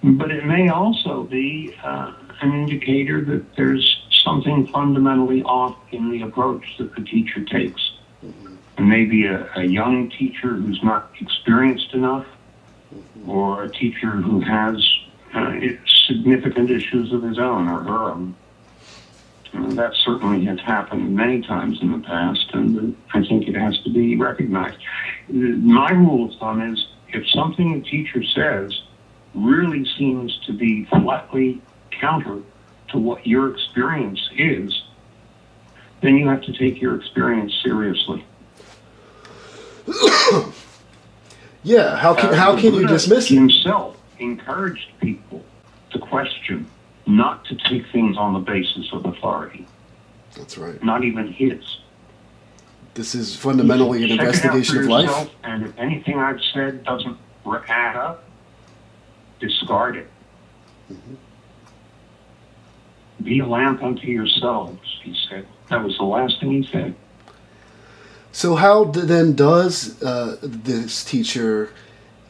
Speaker 2: But it may also be an indicator that there's something fundamentally off in the approach that the teacher takes. And maybe a young teacher who's not experienced enough, or a teacher who has significant issues of his own or her own. That certainly has happened many times in the past, and I think it has to be recognized. My rule of thumb is, if something the teacher says really seems to be flatly counter to what your experience is, then you have to take your experience seriously.
Speaker 1: Yeah, how can you dismiss it?
Speaker 2: Himself encouraged people to question, not to take things on the basis of authority.
Speaker 1: That's right.
Speaker 2: Not even his.
Speaker 1: This is fundamentally an investigation of life.
Speaker 2: And if anything I've said doesn't add up, discard it. Mm-hmm. Be a lamp unto yourselves, he said. That was the last thing he said.
Speaker 1: So how then does this teacher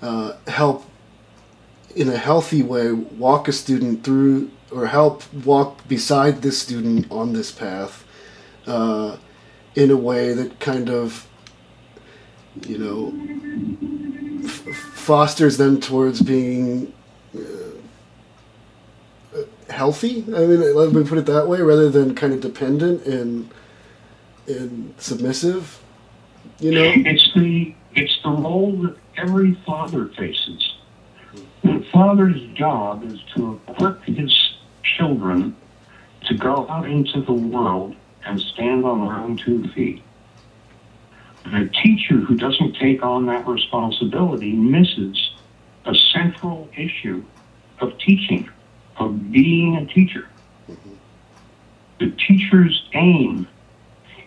Speaker 1: help, in a healthy way, walk a student through, or help walk beside this student on this path in a way that kind of, fosters them towards being healthy? I mean, let me put it that way, rather than kind of dependent and submissive.
Speaker 2: It's the role that every father faces. The father's job is to equip his children to go out into the world and stand on their own 2 feet. And a teacher who doesn't take on that responsibility misses a central issue of teaching, of being a teacher. The teacher's aim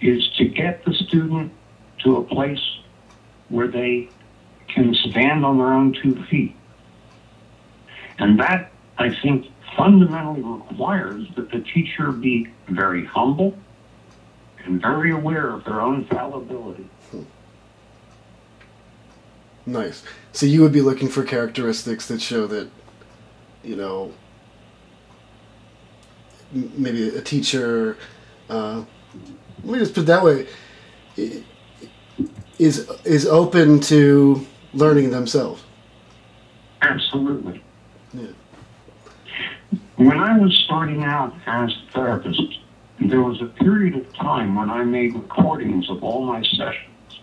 Speaker 2: is to get the student to a place where they can stand on their own 2 feet. And that, I think, fundamentally requires that the teacher be very humble and very aware of their own fallibility.
Speaker 1: Nice. So you would be looking for characteristics that show that, maybe a teacher, let me just put it that way, is open to learning themselves.
Speaker 2: Absolutely.
Speaker 1: Yeah.
Speaker 2: When I was starting out as a therapist, there was a period of time when I made recordings of all my sessions.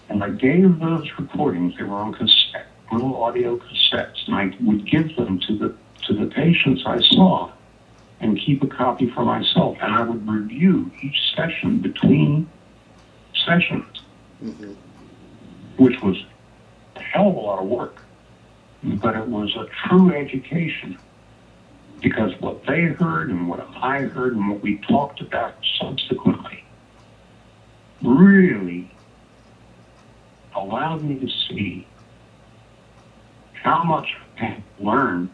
Speaker 2: And I gave those recordings, they were on cassette, little audio cassettes, and I would give them to the patients I saw and keep a copy for myself. And I would review each session between sessions, which was a hell of a lot of work. But it was a true education, because what they heard and what I heard and what we talked about subsequently really allowed me to see how much I had learned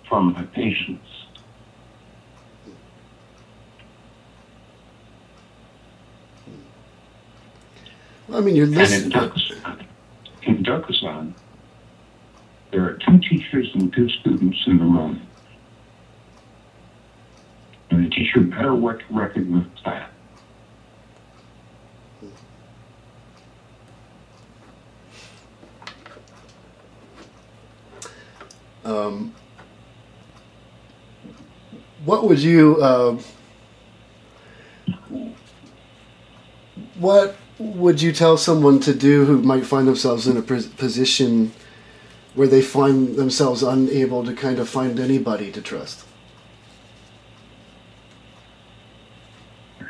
Speaker 2: from my patients.
Speaker 1: Well, I mean, you're listening.
Speaker 2: In Dokusan, there are 2 teachers and 2 students in the room. And the teacher better recognize that.
Speaker 1: What would you, what would you tell someone to do who might find themselves in a position where they find themselves unable to kind of find anybody to trust?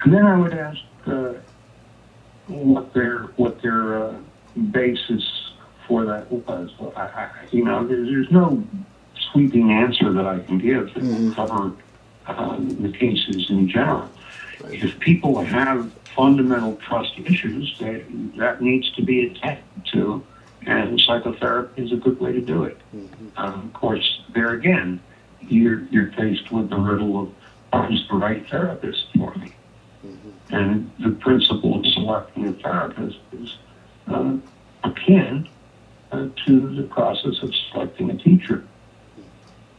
Speaker 2: And then I would ask what their basis for that was. There's no sweeping answer that I can give that will cover the cases in general. Right. If people have fundamental trust issues, that needs to be attended to, and psychotherapy is a good way to do it. Of course, there again, you're faced with the riddle of who's the right therapist for me. And the principle of selecting a therapist is akin to the process of selecting a teacher.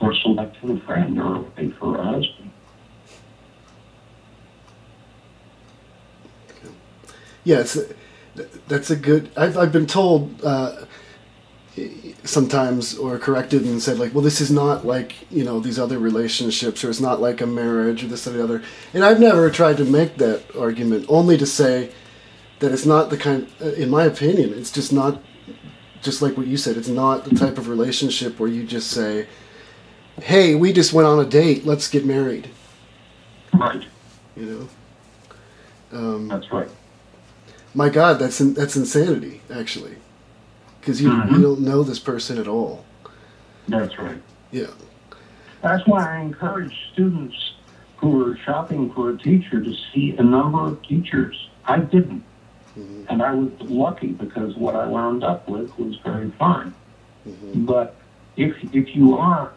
Speaker 2: or selecting a friend or a wife or a husband.
Speaker 1: Yeah, that's a good. I've been told sometimes, or corrected and said, like, well, this is not like, you know, these other relationships, or it's not like a marriage, or this or the other. And I've never tried to make that argument, only to say that it's not the kind, in my opinion, it's just not, just like what you said, it's not the type of relationship where you just say, hey, we just went on a date, let's get married.
Speaker 2: Right.
Speaker 1: You know?
Speaker 2: That's right.
Speaker 1: My God, that's insanity, actually. Because you don't know this person at all.
Speaker 2: That's right.
Speaker 1: Yeah.
Speaker 2: That's why I encourage students who are shopping for a teacher to see a number of teachers. I didn't. Mm-hmm. And I was lucky because what I wound up with was very fine. Mm-hmm. But if you are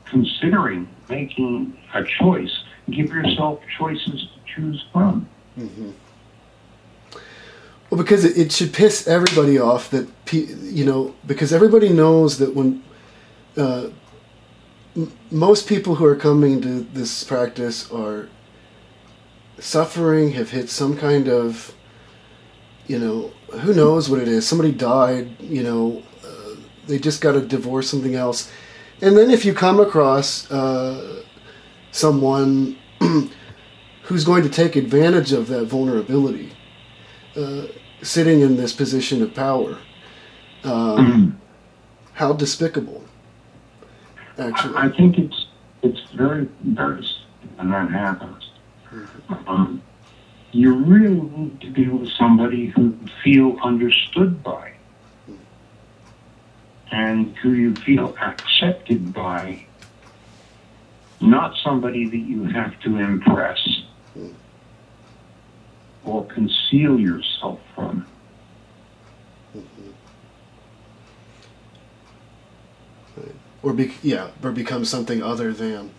Speaker 2: considering making a choice, give yourself choices to choose from.
Speaker 1: Mm-hmm. Well, because it should piss everybody off that, you know, because everybody knows that when most people who are coming to this practice are suffering, have hit some kind of, you know, who knows what it is. Somebody died, you know, they just got a divorce, something else. And then if you come across someone who's going to take advantage of that vulnerability, sitting in this position of power, how despicable, actually.
Speaker 2: I think it's very, very simple when that happens. Mm-hmm. You really need to be with somebody who you feel understood by, and who you feel accepted by, not somebody that you have to impress or conceal yourself from.
Speaker 1: Right. Or become something other than.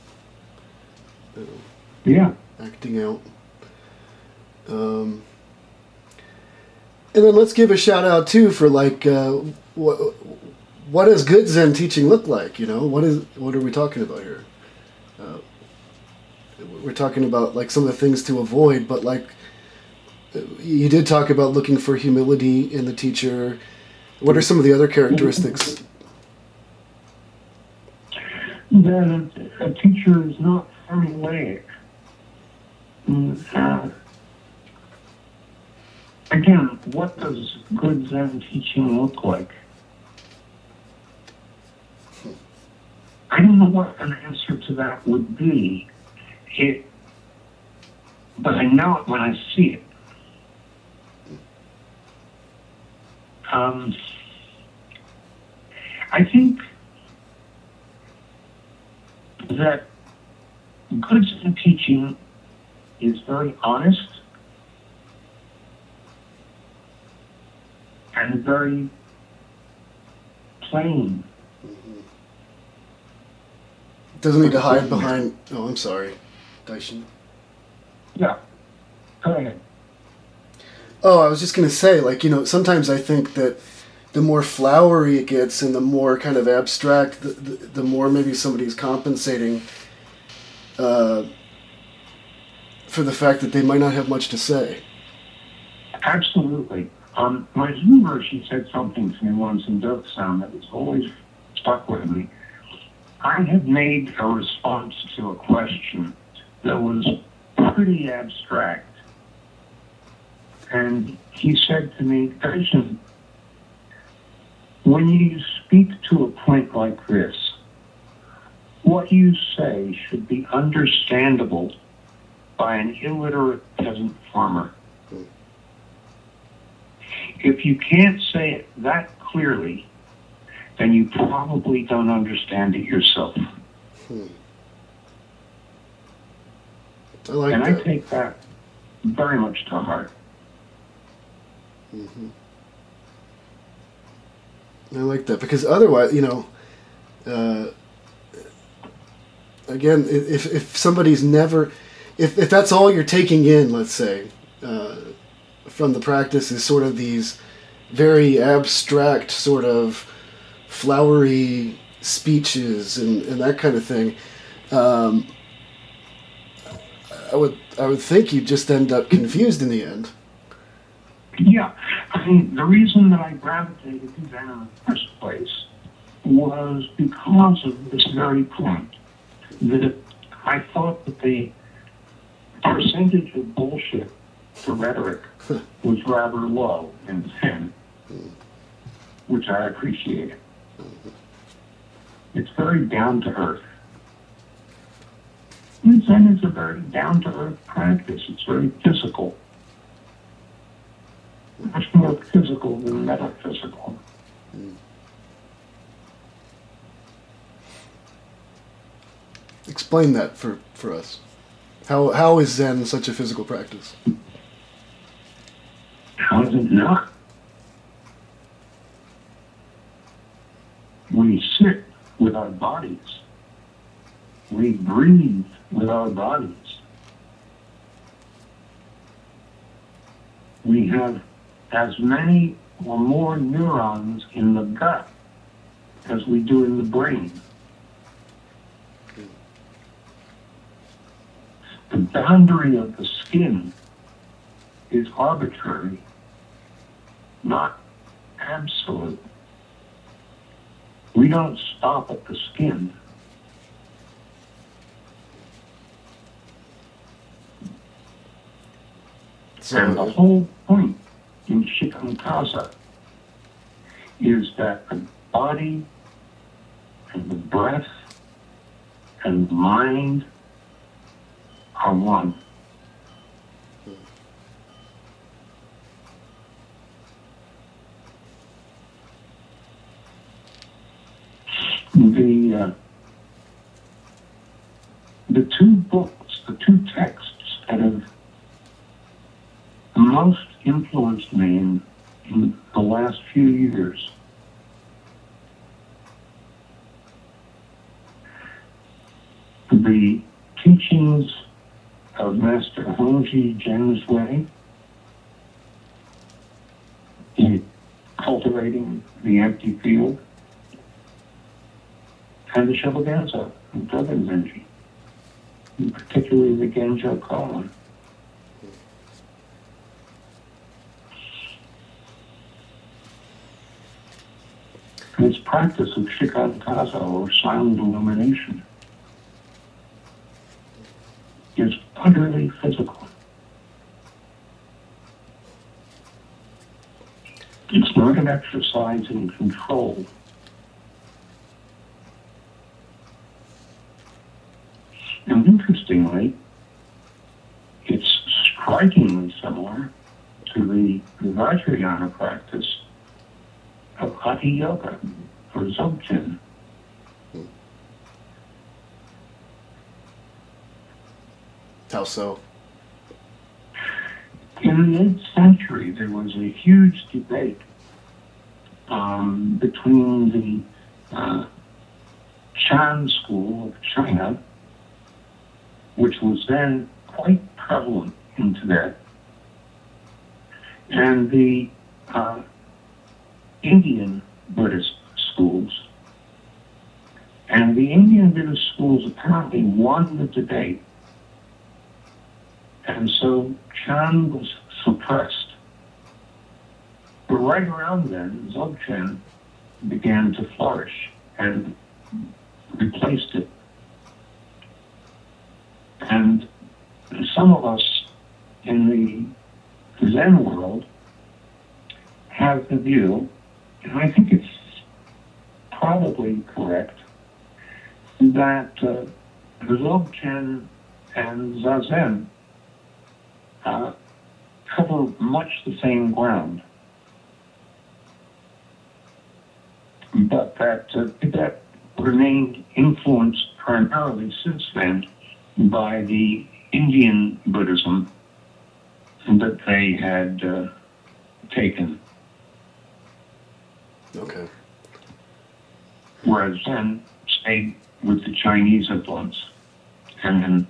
Speaker 2: Yeah.
Speaker 1: Acting out. And then let's give a shout out too for like what does good Zen teaching look like? You know, what are we talking about here? We're talking about like some of the things to avoid, but like you did talk about looking for humility in the teacher. What are some of the other characteristics?
Speaker 2: That a teacher is not formulaic. Again, what does good Zen teaching look like? I don't know what an answer to that would be. But I know it when I see it. I think that good Zen teaching is very honest and very plain.
Speaker 1: Doesn't need to hide behind. Oh, I'm sorry, Daishin.
Speaker 2: Yeah, go ahead.
Speaker 1: Oh, I was just going to say, like, you know, sometimes I think that the more flowery it gets and the more kind of abstract, the more maybe somebody's compensating for the fact that they might not have much to say.
Speaker 2: Absolutely. Maezumi Roshi said something to me once in Sound that has always stuck with me. I had made a response to a question that was pretty abstract. And he said to me, Taizan, when you speak to a point like this, what you say should be understandable by an illiterate peasant farmer. If you can't say it that clearly, then you probably don't understand it yourself.
Speaker 1: I like that.
Speaker 2: I take that very much to heart.
Speaker 1: Mm-hmm. I like that because otherwise, you know, again, if somebody's never, if that's all you're taking in, let's say, from the practice is sort of these very abstract, sort of flowery speeches and that kind of thing, I would think you'd just end up confused in the end.
Speaker 2: Yeah, I mean, the reason that I gravitated to Zen in the first place was because of this very point, that I thought that the percentage of bullshit to rhetoric was rather low in Zen, which I appreciated. It's very down to earth. And Zen is a very down to earth practice. It's very physical. Much more physical than metaphysical.
Speaker 1: Explain that for us. How is Zen such a physical practice?
Speaker 2: How is it not? We sit with our bodies. We breathe with our bodies. We have as many or more neurons in the gut as we do in the brain. The boundary of the skin is arbitrary, not absolute. We don't stop at the skin. And the whole point in Shikantaza is that the body and the breath and the mind are one. The two books, the two texts that have most influenced me in the last few years the teachings of Master Hongji Zheng's in cultivating the empty field, and the Shobogenzo of Dogen Zenji, and particularly the Genjo Kōan. This practice of shikantaza, or silent illumination, is utterly physical. It's not an exercise in control. And interestingly, it's strikingly similar to the Vajrayana practice of Hatha Yoga, or Dzogchen.
Speaker 1: How so?
Speaker 2: In the 8th century, there was a huge debate between the Chan school of China, which was then quite prevalent in Tibet, and the Indian Buddhist schools. And the Indian Buddhist schools apparently won the debate. And so Chan was suppressed. But right around then, Dzogchen began to flourish and replaced it. And some of us in the Zen world have the view, and I think it's probably correct, that Dzogchen and Zazen cover much the same ground, but that Tibet remained influenced primarily since then by the Indian Buddhism that they had taken.
Speaker 1: Okay.
Speaker 2: Whereas Zen stayed with the Chinese influence and then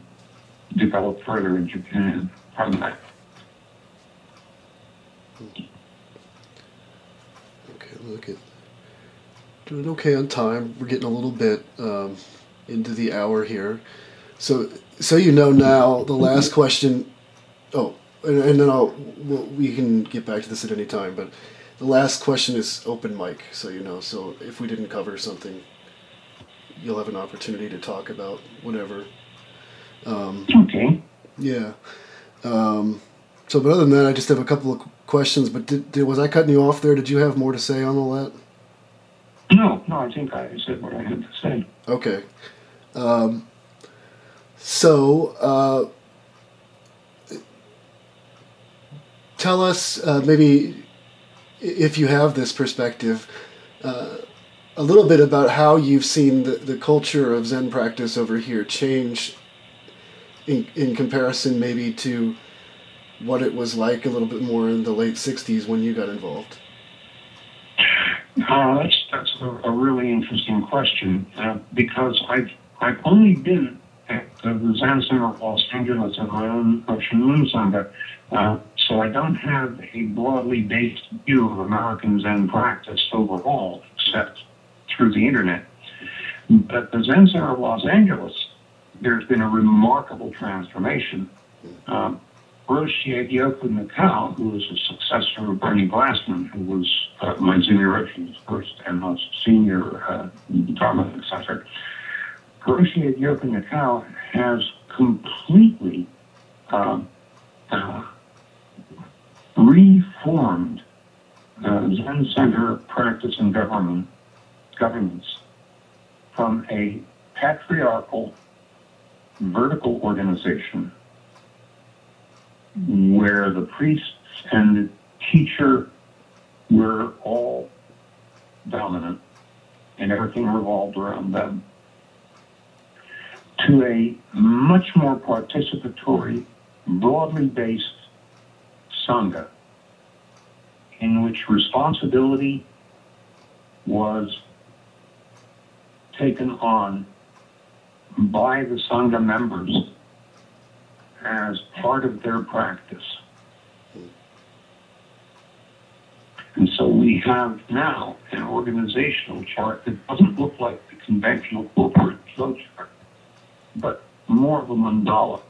Speaker 2: developed further in Japan from that.
Speaker 1: Okay, look at. Doing okay on time. We're getting a little bit into the hour here. So you know now, the last question... Oh, and then we can get back to this at any time, but the last question is open mic, so you know. So if we didn't cover something, you'll have an opportunity to talk about whatever.
Speaker 2: Okay.
Speaker 1: Yeah. So, but other than that, I just have a couple of questions. But was I cutting you off there? Did you have more to say on all that?
Speaker 2: No, I think I said what I had to say.
Speaker 1: Okay. So, tell us, maybe, if you have this perspective, a little bit about how you've seen the culture of Zen practice over here change in comparison maybe to what it was like a little bit more in the late 60s when you got involved.
Speaker 2: That's a really interesting question, because I've only been at the Zen Center of Los Angeles at my own Shinmun Sangha, so I don't have a broadly based view of American Zen practice overall, except through the internet. But at the Zen Center of Los Angeles, there's been a remarkable transformation. Roshi Yoku Nakao, who was a successor of Bernie Glassman, who was Maezumi Roshi's first and most senior Dharma successor, Roshi Yoku Nakao has completely reformed Zen Center practice and governance from a patriarchal vertical organization where the priests and the teacher were all dominant and everything revolved around them, to a much more participatory, broadly based Sangha, in which responsibility was taken on by the Sangha members as part of their practice. And so we have now an organizational chart that doesn't look like the conventional corporate flow chart, but more of a mandala,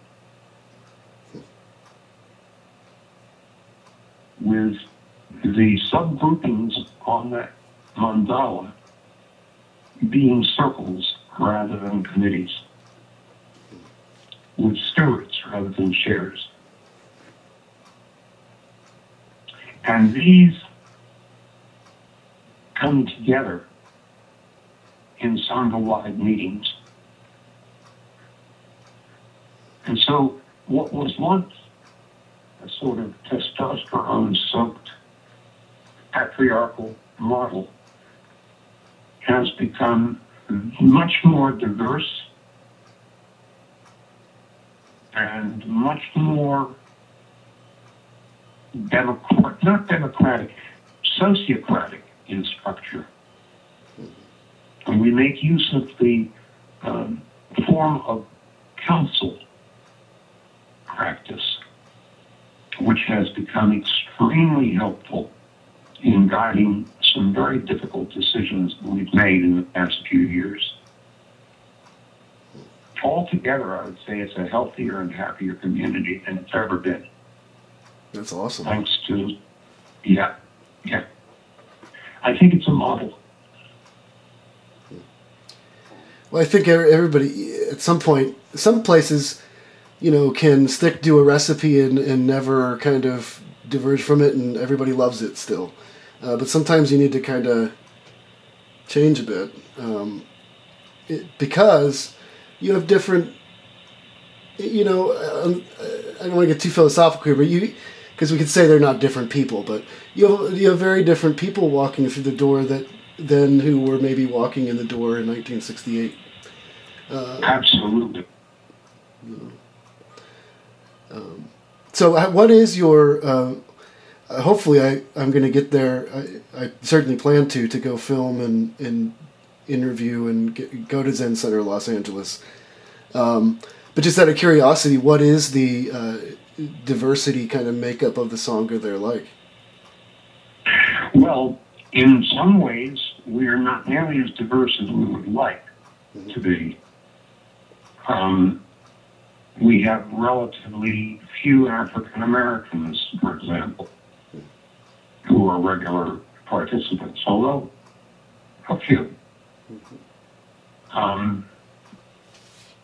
Speaker 2: with the subgroupings on that mandala being circles rather than committees, with stewards rather than chairs. And these come together in Sangha-wide meetings. And so what was once a sort of testosterone-soaked patriarchal model has become much more diverse and much more sociocratic in structure. And we make use of the form of council practice, which has become extremely helpful in guiding some very difficult decisions that we've made in the past few years. Altogether, I would say it's a healthier and happier community than it's ever been.
Speaker 1: That's awesome.
Speaker 2: Thanks to, yeah. I think it's a model.
Speaker 1: Well, I think everybody, at some point, some places, can stick to a recipe and never kind of diverge from it, and everybody loves it still. But sometimes you need to kind of change a bit, because you have different, I don't want to get too philosophical here, but because we could say they're not different people, but you have very different people walking through the door than who were maybe walking in the door in 1968.
Speaker 2: Absolutely.
Speaker 1: So what is your, hopefully I'm going to get there, I certainly plan to go film and interview and go to Zen Center Los Angeles. But just out of curiosity, what is the diversity kind of makeup of the Sangha there like?
Speaker 2: Well, in some ways, we are not nearly as diverse as we would like to be. We have relatively few African Americans, for example, who are regular participants, although a few.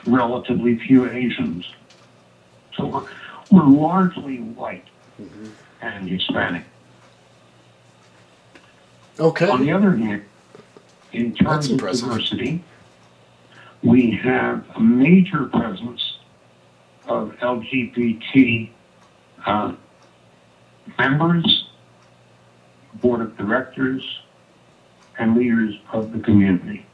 Speaker 2: Relatively few Asians. So we're largely white and Hispanic.
Speaker 1: Okay.
Speaker 2: On the other hand, in terms of diversity, we have a major presence of LGBT members, board of directors, and leaders of the community.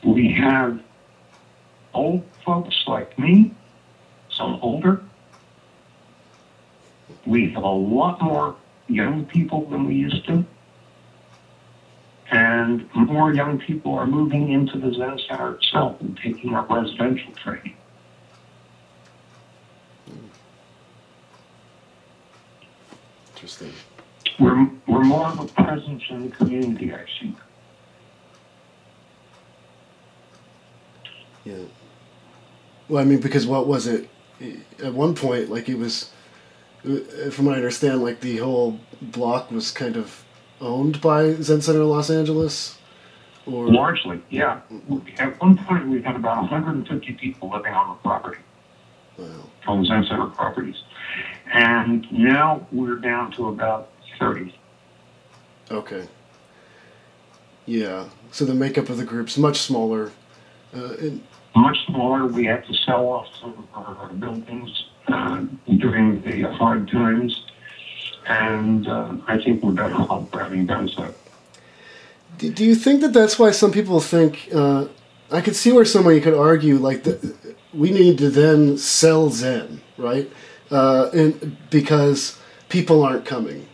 Speaker 2: We have old folks like me, some older. We have a lot more young people than we used to. And more young people are moving into the Zen Center itself and taking up residential training.
Speaker 1: Interesting.
Speaker 2: We're more of a presence in the community, I think.
Speaker 1: Yeah. Well, I mean, because what was it? At one point, like it was, from what I understand, like the whole block was kind of owned by Zen Center Los Angeles? Or
Speaker 2: largely, yeah. At one point, we had about 150 people living on the property.
Speaker 1: Wow.
Speaker 2: On Zen Center properties. And now we're down to about 30.
Speaker 1: Okay. Yeah. So the makeup of the group's much smaller.
Speaker 2: Much smaller. We had to sell off some of our buildings during the hard times. And I think we're better off for having done so.
Speaker 1: Do you think that that's why some people think... I could see where somebody could argue, like, we need to then sell Zen, right? Because people aren't coming.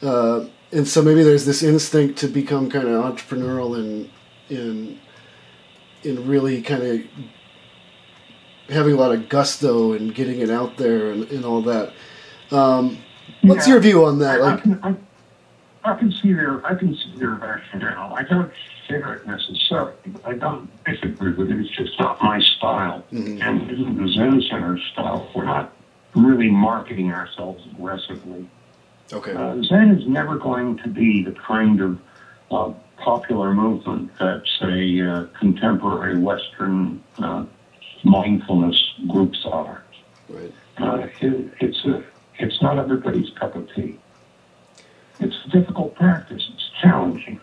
Speaker 1: And so maybe there's this instinct to become kind of entrepreneurial in really kind of having a lot of gusto and getting it out there and all that. What's your view on that?
Speaker 2: I can see their rationale. I don't share it necessarily. I don't disagree with it. It's just not my style. And it isn't the Zen Center style. We're not really marketing ourselves aggressively.
Speaker 1: Okay.
Speaker 2: Zen is never going to be the kind of popular movement that, say, contemporary Western mindfulness groups are.
Speaker 1: Right.
Speaker 2: It's not everybody's cup of tea. It's a difficult practice. It's challenging.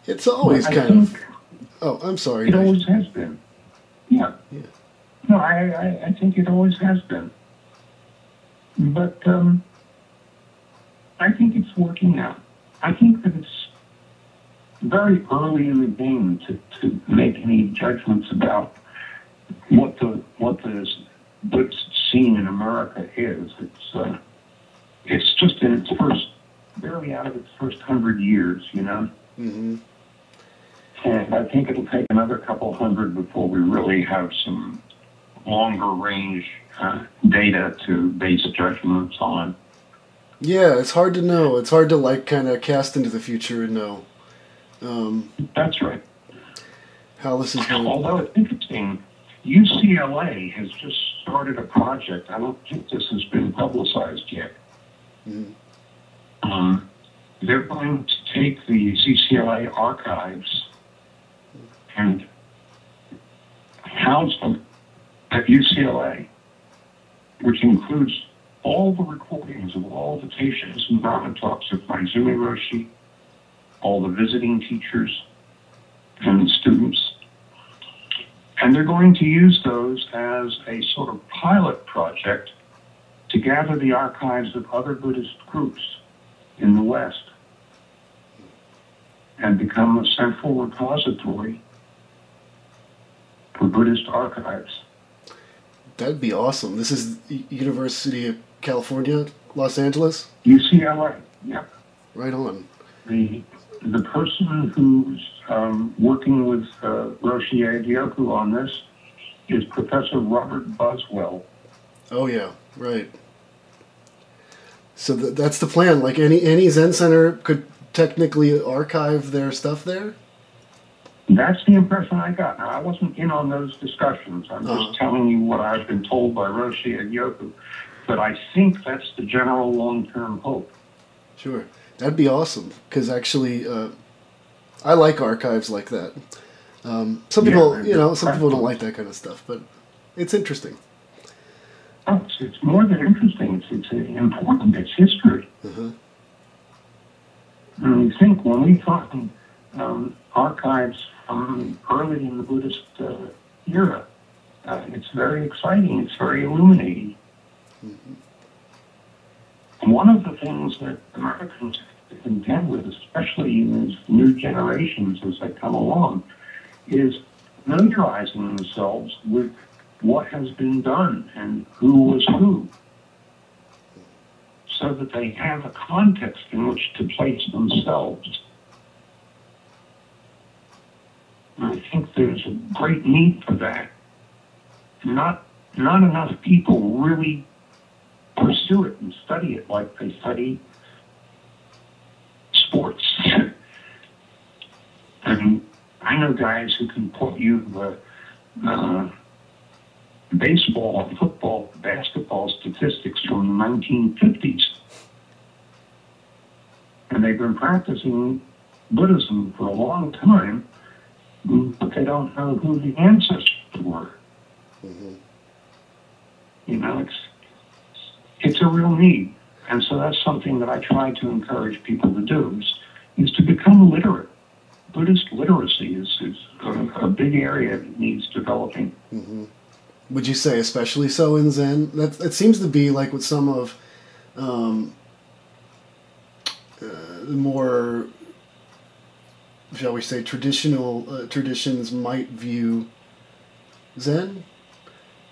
Speaker 1: It's always Oh, I'm sorry.
Speaker 2: It always has been. Yeah. No, I think it always has been. But I think it's working out. I think that it's very early in the game to make any judgments about what the Buddhist scene in America is. It's just in its barely out of its first 100 years, you know?
Speaker 1: Mm-hmm.
Speaker 2: And I think it'll take another couple hundred before we really have some longer range data to base judgments on.
Speaker 1: Yeah, it's hard to know. It's hard to kind of cast into the future and know.
Speaker 2: That's right.
Speaker 1: How this is going.
Speaker 2: Although it's interesting, UCLA has just started a project. I don't think this has been publicized yet.
Speaker 1: Mm-hmm.
Speaker 2: They're going to take the ZCLA archives and house them at UCLA, which includes all the recordings of all the teachings and Dharma talks of Maezumi Roshi, all the visiting teachers and students. And they're going to use those as a sort of pilot project to gather the archives of other Buddhist groups in the West and become a central repository for Buddhist archives.
Speaker 1: That'd be awesome. This is University of California, Los Angeles?
Speaker 2: UCLA, yeah.
Speaker 1: Right on.
Speaker 2: The person who's working with Roshi Aidyoku on this is Professor Robert Boswell.
Speaker 1: Oh, yeah, right. So that's the plan. Like any Zen center could technically archive their stuff there?
Speaker 2: That's the impression I got. Now, I wasn't in on those discussions. I'm just telling you what I've been told by Roshi and Yoku. But I think that's the general long-term hope.
Speaker 1: Sure. That'd be awesome. Because actually, I like archives like that. Some people, some people don't like that kind of stuff, but it's interesting.
Speaker 2: Oh, it's more than interesting. It's important. It's history.
Speaker 1: Uh-huh.
Speaker 2: And we think when we find archives from early in the Buddhist era, it's very exciting. It's very illuminating. Mm-hmm. And one of the things that Americans contend with, especially in these new generations as they come along, is familiarizing themselves with what has been done and who was who, so that they have a context in which to place themselves. And I think there's a great need for that. Not enough people really pursue it and study it like they study sports. And I know guys who can put you baseball, football, basketball statistics from the 1950s. And they've been practicing Buddhism for a long time, but they don't know who the ancestors were. Mm-hmm. It's a real need. And so that's something that I try to encourage people to do, is to become literate. Buddhist literacy is a big area that needs developing.
Speaker 1: Mm-hmm. Would you say especially so in Zen? That seems to be like what some of the more, shall we say, traditional traditions might view Zen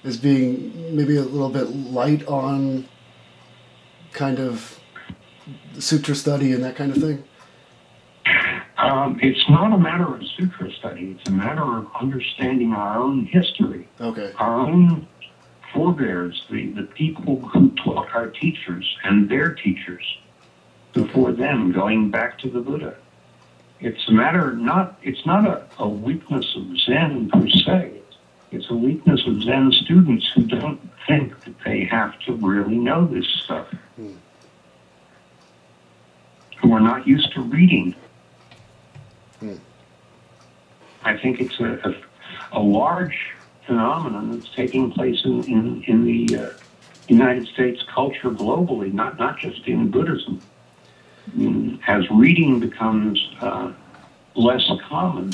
Speaker 1: as being maybe a little bit light on kind of sutra study and that kind of thing?
Speaker 2: It's not a matter of sutra study. It's a matter of understanding our own history.
Speaker 1: Okay.
Speaker 2: Our own forebears, the people who taught our teachers and their teachers before them, going back to the Buddha. It's a matter it's not a weakness of Zen per se. It's a weakness of Zen students who don't think that they have to really know this stuff. Who are not used to reading. I think it's a large phenomenon that's taking place in the United States culture globally, not just in Buddhism. As reading becomes less common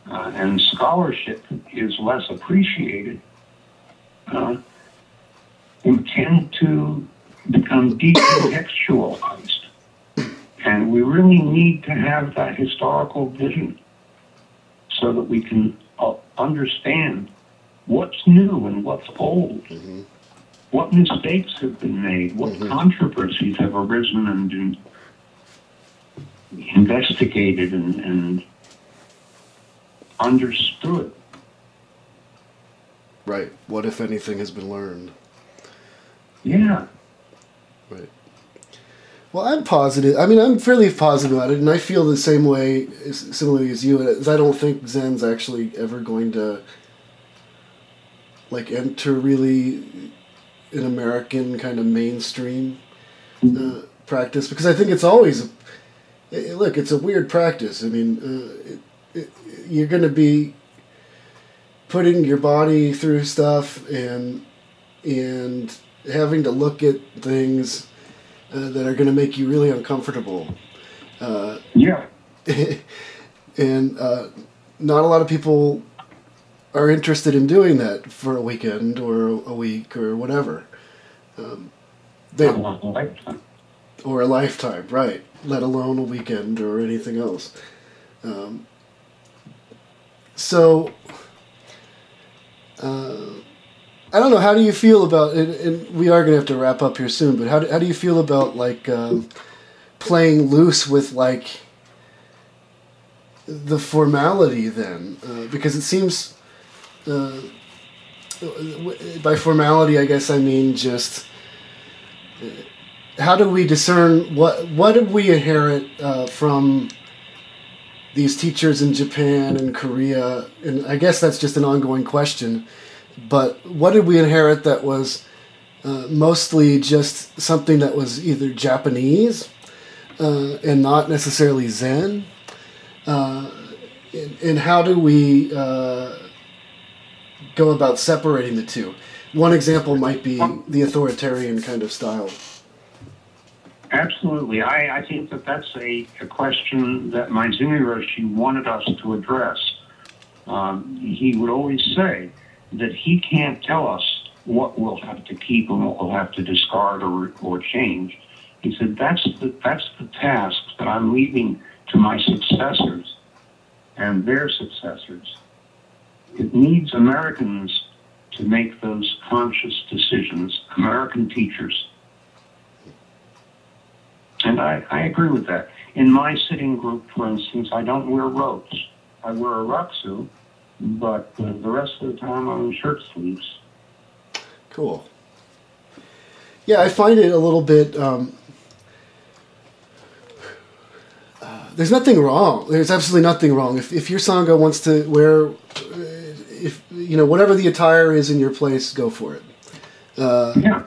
Speaker 2: and scholarship is less appreciated, we tend to become decontextualized. And we really need to have that historical vision so that we can understand what's new and what's old, mm-hmm. what mistakes have been made, what mm-hmm. controversies have arisen and been investigated and understood.
Speaker 1: Right. What, if anything, has been learned?
Speaker 2: Yeah.
Speaker 1: Right. Well, I'm positive. I mean, I'm fairly positive about it, and I feel the same way, similarly as you. As I don't think Zen's actually ever going to, enter really an American kind of mainstream practice, because I think it's always, it's a weird practice. I mean, you're going to be putting your body through stuff and having to look at things that are going to make you really uncomfortable.
Speaker 2: Yeah.
Speaker 1: And not a lot of people are interested in doing that for a weekend or a week or whatever. Or a lifetime, right. Let alone a weekend or anything else. I don't know, how do you feel about, and we are going to have to wrap up here soon, but how do you feel about, playing loose with, the formality then? Because it seems, by formality, I guess I mean just how do we discern what did we inherit from these teachers in Japan and Korea? And I guess that's just an ongoing question. But what did we inherit that was mostly just something that was either Japanese and not necessarily Zen? And how do we go about separating the two? One example might be the authoritarian kind of style.
Speaker 2: Absolutely. I think that that's a question that Maezumi Roshi wanted us to address. He would always say that he can't tell us what we'll have to keep and what we'll have to discard or change. He said, that's the task that I'm leaving to my successors and their successors. It needs Americans to make those conscious decisions, American teachers. And I agree with that. In my sitting group, for instance, I don't wear robes. I wear a rakusu, but the rest of the time I'm in shirt sleeves.
Speaker 1: Cool. Yeah, I find it a little bit... there's nothing wrong. There's absolutely nothing wrong. If your Sangha wants to wear... if whatever the attire is in your place, go for it.
Speaker 2: Yeah.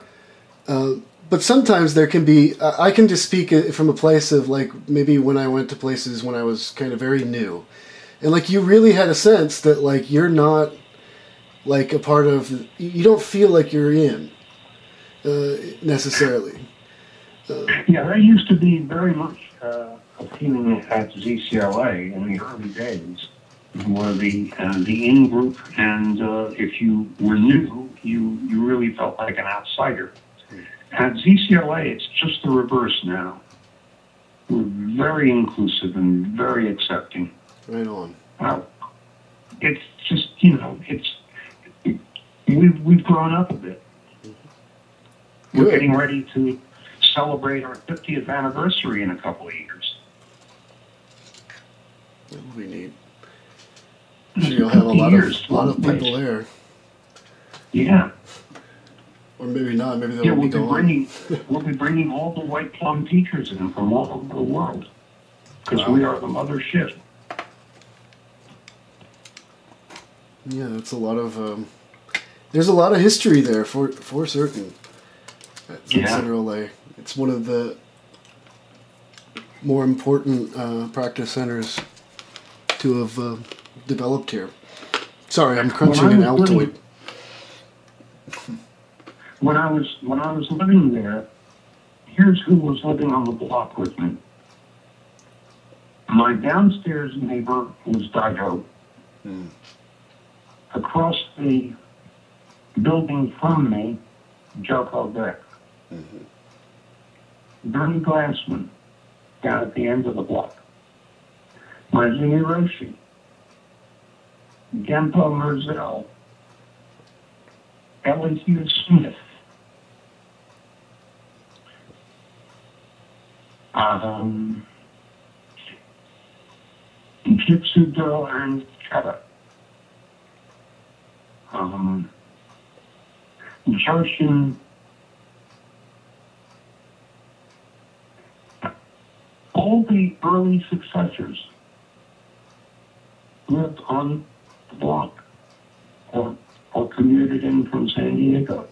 Speaker 1: But sometimes there can be, I can just speak from a place of like, maybe when I went to places when I was kind of very new. And like, you really had a sense that like, you're not like a part of, you don't feel like you're in, necessarily.
Speaker 2: Yeah, that used to be very much a feeling at ZCLA in the early days, where the in-group, and if you were new, you really felt like an outsider. At ZCLA, it's just the reverse now. We're very inclusive and very accepting.
Speaker 1: Right on.
Speaker 2: It's just, we've grown up a bit.
Speaker 1: Good.
Speaker 2: We're getting ready to celebrate our 50th anniversary in a couple of years.
Speaker 1: That would be neat. So you'll have a lot of people there.
Speaker 2: Yeah.
Speaker 1: Or maybe not. Maybe they'll be gone.
Speaker 2: We'll be bringing all the white plum teachers in from all over the world, because we are the mothership.
Speaker 1: Yeah, that's a lot of. There's a lot of history there for certain. At Zen Center LA, it's one of the more important practice centers to have developed here. Sorry, I'm crunching an Altoid.
Speaker 2: When I was living there, here's who was living on the block with me. My downstairs neighbor was Daido. Across the building from me, Joko Beck. Bernie Glassman, down at the end of the block. Maezumi Roshi. Genpo Merzel. L.A.Hugh Smith. Jitsudo and Chata. Joshin. All the early successors lived on the block or commuted in from San Diego.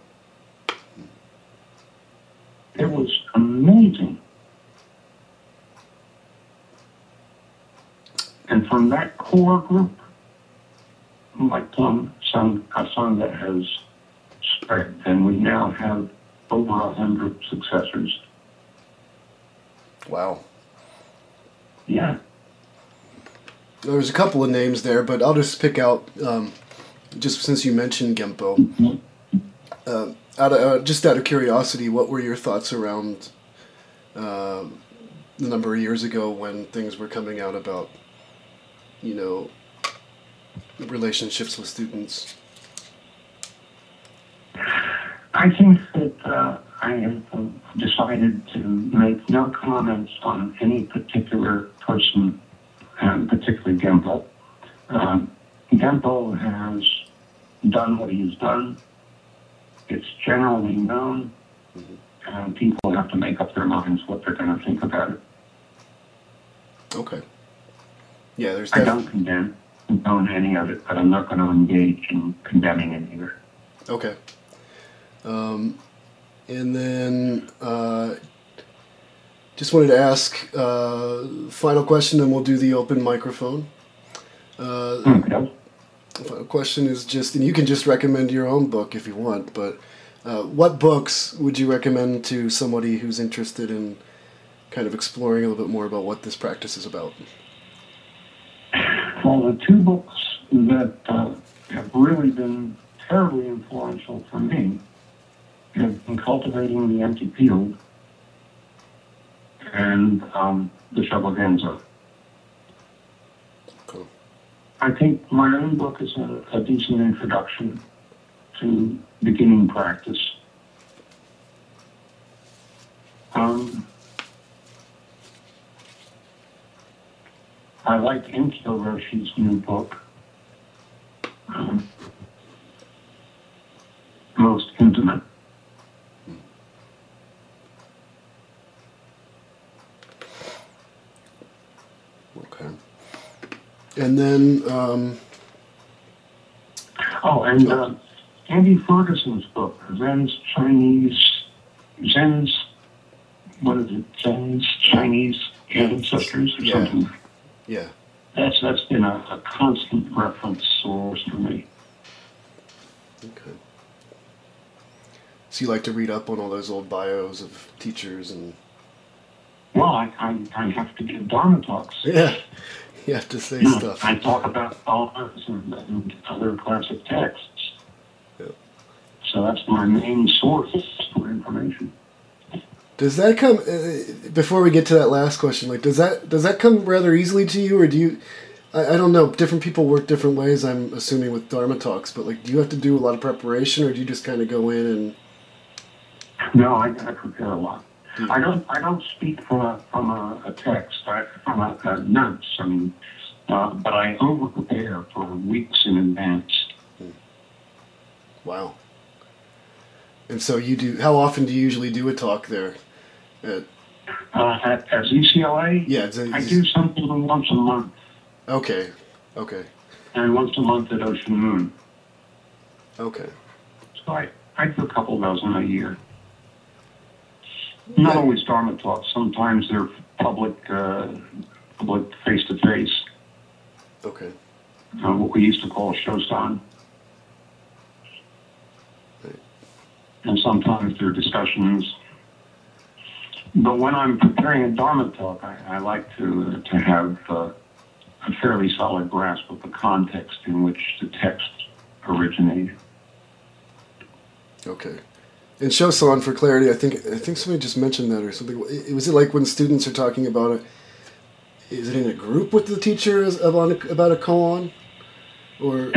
Speaker 2: It was amazing. And from that core group, like a Sangha has spread, and we now have over 100 successors.
Speaker 1: Wow.
Speaker 2: Yeah.
Speaker 1: There's a couple of names there, but I'll just pick out, just since you mentioned Genpo, just out of curiosity, what were your thoughts around the number of years ago when things were coming out about, relationships with students?
Speaker 2: I think that I have decided to make no comments on any particular person, particularly Genpo. Genpo has done what he's done. It's generally known, and people have to make up their minds what they're going to think about it.
Speaker 1: Okay. Yeah, there's
Speaker 2: I don't condone any of it, but I'm not going to engage in condemning it either.
Speaker 1: Okay. And then just wanted to ask, final question, and we'll do the open microphone.
Speaker 2: Okay.
Speaker 1: Final question is just, and you can just recommend your own book if you want, but what books would you recommend to somebody who's interested in kind of exploring a little bit more about what this practice is about?
Speaker 2: Well, the two books that have really been terribly influential for me have been Cultivating the Empty Field and The Shobogenzo.
Speaker 1: Cool.
Speaker 2: I think my own book is a decent introduction to beginning practice. I like Enkyo Roshi's new book, Most Intimate.
Speaker 1: Okay. And then...
Speaker 2: Andy Ferguson's book, Zen's, what is it, Zen's Chinese Ancestors or something.
Speaker 1: Yeah.
Speaker 2: That's been a constant reference source for me.
Speaker 1: Okay. So you like to read up on all those old bios of teachers and...
Speaker 2: Well, I have to give Dharma talks.
Speaker 1: Yeah. You have to say stuff.
Speaker 2: I talk about Kōan and other classic texts.
Speaker 1: Yeah.
Speaker 2: So that's my main source for information.
Speaker 1: Does that come before we get to that last question? Like, does that come rather easily to you, or do you? I don't know. Different people work different ways. I'm assuming with Dharma talks, but like, do you have to do a lot of preparation, or do you just kind of go in and?
Speaker 2: No, I prepare a lot. I don't speak from a text, from a notes. I mean, but I over prepare for weeks in advance.
Speaker 1: Wow. And so you do. How often do you usually do a talk there? At
Speaker 2: ZCLA?
Speaker 1: Yeah,
Speaker 2: I do something once a month.
Speaker 1: Okay.
Speaker 2: And once a month at Ocean Moon.
Speaker 1: Okay.
Speaker 2: So I do a couple dozen a year. Not always Dharma talks. Sometimes they're public face-to-face.
Speaker 1: Okay.
Speaker 2: What we used to call shosan.
Speaker 1: Right.
Speaker 2: And sometimes they're discussions. But when I'm preparing a Dharma talk, I like to have a fairly solid grasp of the context in which the text originated.
Speaker 1: Okay. And shosan, for clarity, I think somebody just mentioned that or something. Was it like when students are talking about it? Is it in a group with the teacher about a koan, or?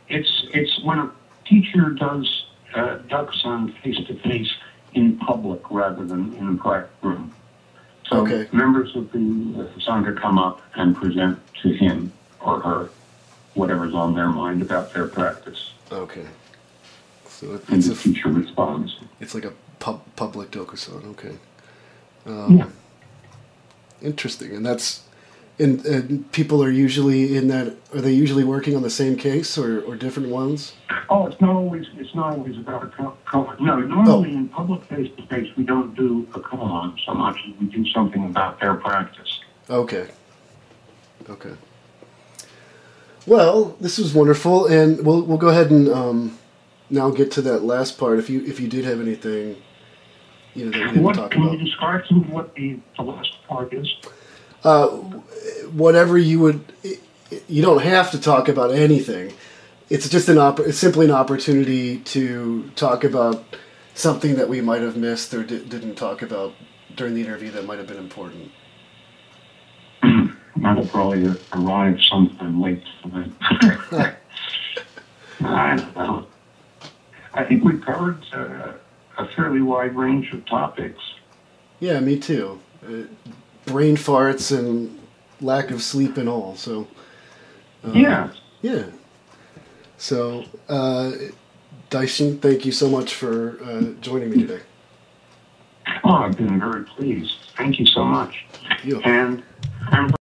Speaker 2: It's when a teacher does dakusan face to face in public rather than in a private room. So members of the sangha come up and present to him or her whatever's on their mind about their practice.
Speaker 1: Okay. So
Speaker 2: and the teacher responds.
Speaker 1: It's like a public dokusan. Okay.
Speaker 2: Yeah.
Speaker 1: Interesting, and that's and people are usually in that. Are they usually working on the same case or different ones?
Speaker 2: Oh, it's not always about a koan. No, normally in public face-to-face we don't do a koan so much as we do something about their practice.
Speaker 1: Okay. Well, this was wonderful, and we'll go ahead and now get to that last part. If you did have anything, that we didn't talk about.
Speaker 2: Can you describe to me what the last part is?
Speaker 1: Whatever you would. You don't have to talk about anything. It's just it's simply an opportunity to talk about something that we might have missed or didn't talk about during the interview that might have been important.
Speaker 2: That'll probably arrive sometime late tonight. I don't know. I think we covered a fairly wide range of topics.
Speaker 1: Yeah, me too. Brain farts and lack of sleep and all. So. Yeah. So, Daishin, thank you so much for joining me today.
Speaker 2: Well, Oh, I've been very pleased. Thank you so much.
Speaker 1: You.
Speaker 2: And I'm